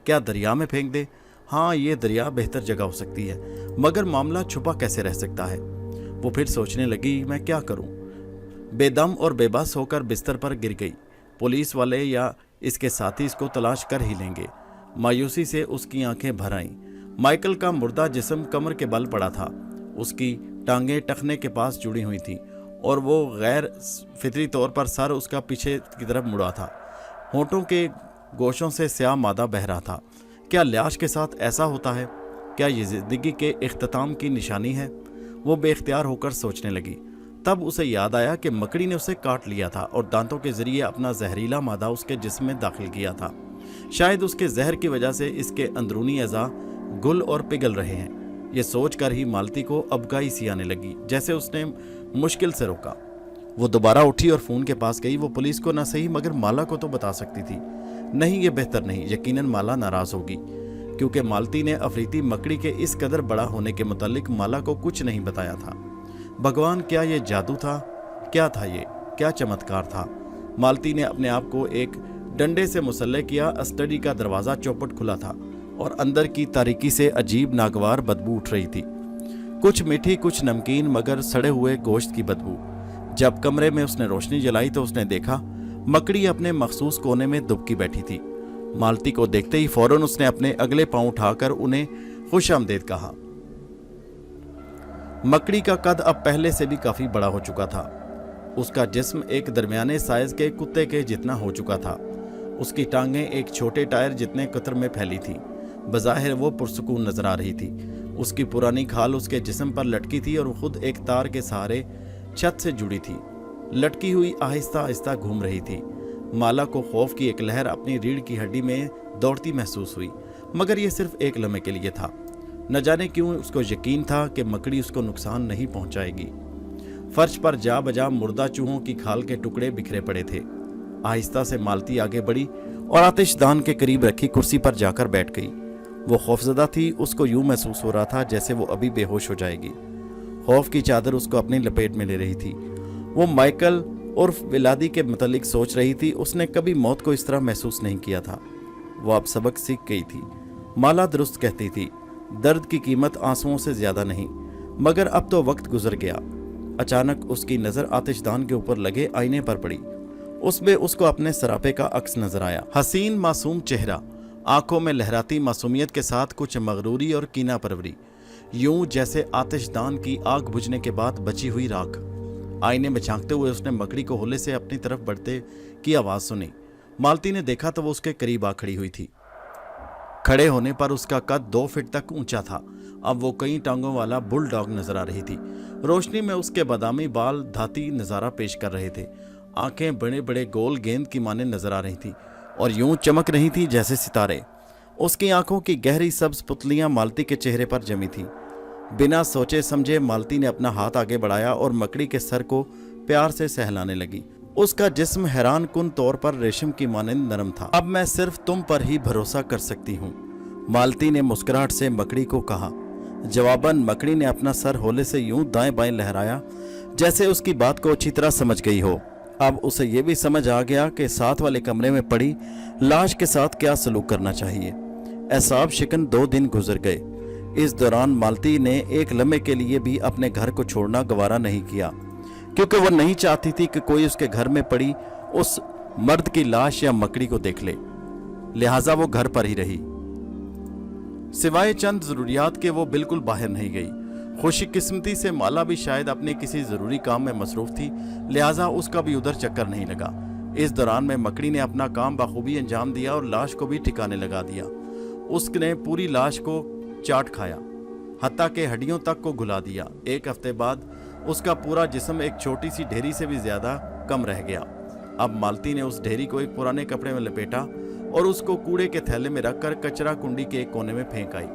क्या दरिया में फेंक दे? हाँ, ये दरिया बेहतर जगह हो सकती है, मगर मामला छुपा कैसे रह सकता है? वो फिर सोचने लगी, मैं क्या करूं? बेदम और बेबस होकर बिस्तर पर गिर गई। पुलिस वाले या इसके साथी इसको तलाश कर ही लेंगे। मायूसी से उसकी आंखें भर आईं। माइकल का मुर्दा जिस्म कमर के बल पड़ा था। उसकी टांगें टखने के पास जुड़ी हुई थीं और वो गैर फितरी तौर पर सर उसका पीछे की तरफ मुड़ा था। होंठों के गोशों से स्याह मादा बह रहा था। क्या लाश के साथ ऐसा होता है? क्या ये जिंदगी के इख्तिताम की निशानी है? वो बेख्तियार होकर सोचने लगी। तब उसे याद आया कि मकड़ी ने उसे काट लिया था और दांतों के जरिए अपना जहरीला मादा उसके जिस्म में दाखिल किया था। शायद उसके जहर की वजह से इसके अंदरूनी अज़ा गुल और पिघल रहे हैं। ये सोचकर ही मालती को अबकाई सी आने लगी, जैसे उसने मुश्किल से रोका। वो दोबारा उठी और फ़ोन के पास गई। वो पुलिस को ना सही मगर माला को तो बता सकती थी। नहीं, ये बेहतर नहीं। यकीनन माला नाराज़ होगी, क्योंकि मालती ने अफरीती मकड़ी के इस कदर बड़ा होने के मुतालिक माला को कुछ नहीं बताया था। भगवान, क्या ये जादू था? क्या था ये? क्या चमत्कार था? मालती ने अपने आप को एक डंडे से मुसल्लह किया। स्टडी का दरवाज़ा चौपट खुला था और अंदर की तारीकी से अजीब नागवार बदबू उठ रही थी। कुछ मीठी, कुछ नमकीन, मगर सड़े हुए गोश्त की बदबू। जब कमरे में उसने रोशनी जलाई तो उसने देखा मकड़ी अपने मखसूस कोने में दुबकी बैठी थी। मालती को देखते ही फौरन उसने अपने अगले पांव उठाकर उन्हें खुश आमदेद कहा। मकड़ी का कद अब पहले से भी काफी बड़ा हो चुका था। उसका जिस्म एक दरमियाने साइज के कुत्ते के जितना हो चुका था। उसकी टांगें एक छोटे टायर जितने कतर में फैली थी। बज़ाहिर वो पुरसुकून नजर आ रही थी। उसकी पुरानी खाल उसके जिस्म पर लटकी थी और खुद एक तार के सहारे छत से जुड़ी थी। लटकी हुई आहिस्ता आहिस्ता घूम रही थी। माला को खौफ की एक लहर अपनी रीढ़ की हड्डी में दौड़ती महसूस हुई, मगर यह सिर्फ एक लम्हे के लिए था। न जाने क्यों उसको यकीन था कि मकड़ी उसको नुकसान नहीं पहुंचाएगी। फर्श पर जा बजा मुर्दा चूहों की खाल के टुकड़े बिखरे पड़े थे। आहिस्ता से मालती आगे बढ़ी और आतिशदान के करीब रखी कुर्सी पर जाकर बैठ गई। वो खौफजदा थी। उसको यूं महसूस हो रहा था जैसे वो अभी बेहोश हो जाएगी। खौफ की चादर उसको अपनी लपेट में ले रही थी। वो माइकल उर्फ विलादी के मुतालिक सोच रही थी। उसने कभी मौत को इस तरह महसूस नहीं किया था। वो अब सबक सीख गई थी। माला दुरुस्त कहती थी, दर्द की कीमत आंसुओं से ज्यादा नहीं। मगर अब तो वक्त गुजर गया। अचानक उसकी नजर आतिशदान के ऊपर लगे आईने पर पड़ी। उसमें उसको अपने सरापे का अक्स नजर आया। हसीन मासूम चेहरा, आंखों में लहराती मासूमियत के साथ कुछ मगरूरी और कीना परवरी, यूं जैसे आतिशदान की आग बुझने के बाद बची हुई राख। आईने में झांकते हुए उसने मकड़ी को होले से अपनी तरफ बढ़ते की आवाज सुनी। मालती ने देखा तो वो उसके करीब आ खड़ी हुई थी। खड़े होने पर उसका कद 2 फीट तक ऊंचा था। अब वो कई टांगों वाला बुलडॉग नजर आ रही थी। रोशनी में उसके बादामी बाल धाती नजारा पेश कर रहे थे। आंखें बड़े बड़े गोल गेंद की माने नजर आ रही थी और यूं चमक रही थी जैसे सितारे। उसकी आंखों की गहरी सब्ज पुतलियां मालती के चेहरे पर जमी थी। बिना सोचे समझे मालती ने अपना हाथ आगे बढ़ाया और मकड़ी के सर को प्यार से सहलाने लगी। उसका जिस्म हैरान कुन तौर पर रेशम की मानंद नरम था। अब मैं सिर्फ तुम पर ही भरोसा कर सकती हूँ, मालती ने मुस्कुराहट से मकड़ी को कहा। जवाबन मकड़ी ने अपना सर होले से यूं दाएं बाएं लहराया जैसे उसकी बात को अच्छी तरह समझ गई हो। अब उसे यह भी समझ आ गया कि साथ वाले कमरे में पड़ी लाश के साथ क्या सलूक करना चाहिए। एहसाब शिकन 2 दिन गुजर गए। इस दौरान मालती ने एक लम्हे के लिए भी अपने घर को छोड़ना गवारा नहीं किया, क्योंकि वह नहीं चाहती थी कि कोई उसके घर में पड़ी उस मर्द की लाश या मकड़ी को देख ले। लिहाजा वो घर पर ही रही। सिवाय चंद जरूरियात के वो बिल्कुल बाहर नहीं गई। खुशकिस्मती से माला भी शायद अपने किसी जरूरी काम में मसरूफ थी, लिहाजा उसका भी उधर चक्कर नहीं लगा। इस दौरान में मकड़ी ने अपना काम बखूबी अंजाम दिया और लाश को भी ठिकाने लगा दिया। उसने पूरी लाश को चाट खाया, हत्ता के हड्डियों तक को घुला दिया। 1 हफ्ते बाद उसका पूरा जिस्म एक छोटी सी ढेरी से भी ज्यादा कम रह गया। अब मालती ने उस ढेरी को एक पुराने कपड़े में लपेटा और उसको कूड़े के थैले में रखकर कचरा कुंडी के एक कोने में फेंक आई।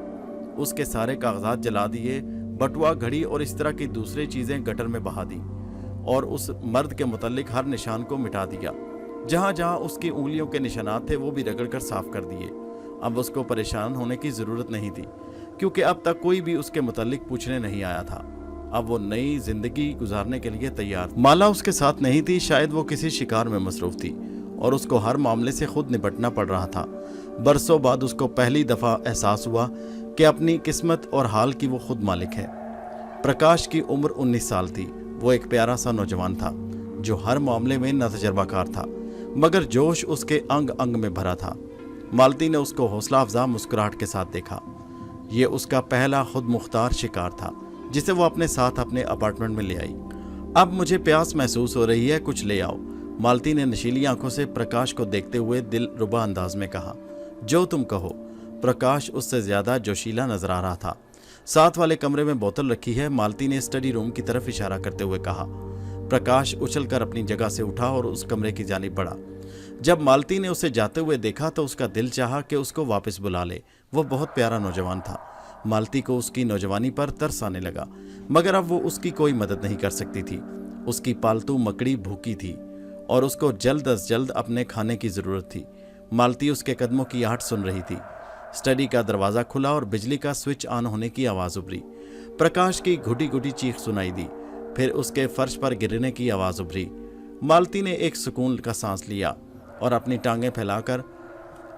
उसके सारे कागजात जला दिए, बटुआ, घड़ी और इस तरह की दूसरी चीजें गटर में बहा दी और उस मर्द के मुतल्लिक हर निशान को मिटा दिया। जहां जहां उसकी उंगलियों के निशानात थे वो भी रगड़ कर साफ कर दिए। अब उसको परेशान होने की जरूरत नहीं थी, क्योंकि अब तक कोई भी उसके मुतल्लिक पूछने नहीं आया था। अब वो नई जिंदगी गुजारने के लिए तैयार थी। माला उसके साथ नहीं थी, शायद वो किसी शिकार में मसरूफ थी और उसको हर मामले से खुद निपटना पड़ रहा था। बरसों बाद उसको पहली दफा एहसास हुआ कि अपनी किस्मत और हाल की वो खुद मालिक है। प्रकाश की उम्र 19 साल थी। वो एक प्यारा सा नौजवान था जो हर मामले में नातजर्बाकार था, मगर जोश उसके अंग अंग में भरा था। मालती ने उसको हौसला अफजा मुस्कुराहट के साथ देखा। ये उसका पहला खुद मुख्तार शिकार था जिसे वो अपने साथ अपने अपार्टमेंट में ले आई। अब मुझे प्यास महसूस हो रही है, कुछ ले आओ, मालती ने नशीली आंखों से प्रकाश को देखते हुए दिल रुबा अंदाज में कहा। जो तुम कहो। प्रकाश उससे ज्यादा जोशीला नजर आ रहा था। साथ वाले कमरे में बोतल रखी है, मालती ने स्टडी रूम की तरफ इशारा करते हुए कहा। प्रकाश उछलकर अपनी जगह से उठा और उस कमरे की जानिब बढ़ा। जब मालती ने उसे जाते हुए देखा तो उसका दिल चाहा कि उसको वापस बुला ले। वो बहुत प्यारा नौजवान था। मालती को उसकी नौजवानी पर तरस आने लगा, मगर अब वो उसकी कोई मदद नहीं कर सकती थी। उसकी पालतू मकड़ी भूखी थी और उसको जल्द अज जल्द अपने खाने की जरूरत थी। मालती उसके कदमों की आहट सुन रही थी। स्टडी का दरवाजा खुला और बिजली का स्विच ऑन होने की आवाज उभरी। प्रकाश की घुटी घुटी चीख सुनाई दी, फिर उसके फर्श पर गिरने की आवाज उभरी। मालती ने एक सुकून का सांस लिया और अपनी टांगें फैलाकर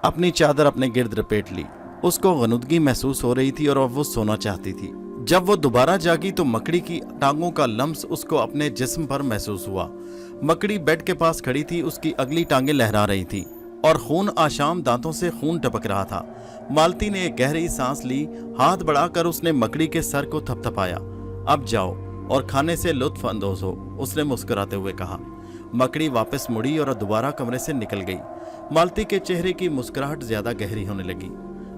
अपनी चादर अपने गिर्द लपेट ली। उसको गनुदगी महसूस हो रही थी और अब वो सोना चाहती थी। जब वो दोबारा जागी तो मकड़ी की टांगों का लम्स उसको अपने जिस्म पर महसूस हुआ। मकड़ी बेड के पास खड़ी थी, उसकी अगली टांगें लहरा रही थी और खून आशाम दांतों से खून टपक रहा था। मालती ने एक गहरी सांस ली, हाथ बढ़ाकर उसने मकड़ी के सर को थपथपाया। अब जाओ और खाने से लुत्फ अंदोज हो, उसने मुस्कुराते हुए कहा। मकड़ी वापस मुड़ी और दोबारा कमरे से निकल गई। मालती के चेहरे की मुस्कुराहट ज्यादा गहरी होने लगी।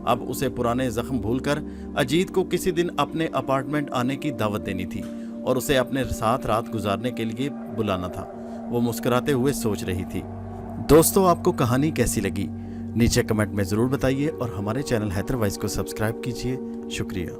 अब उसे पुराने जख्म भूलकर अजीत को किसी दिन अपने अपार्टमेंट आने की दावत देनी थी और उसे अपने साथ रात गुजारने के लिए बुलाना था। वो मुस्कुराते हुए सोच रही थी। दोस्तों, आपको कहानी कैसी लगी नीचे कमेंट में जरूर बताइए और हमारे चैनल हैदर वाइज को सब्सक्राइब कीजिए। शुक्रिया।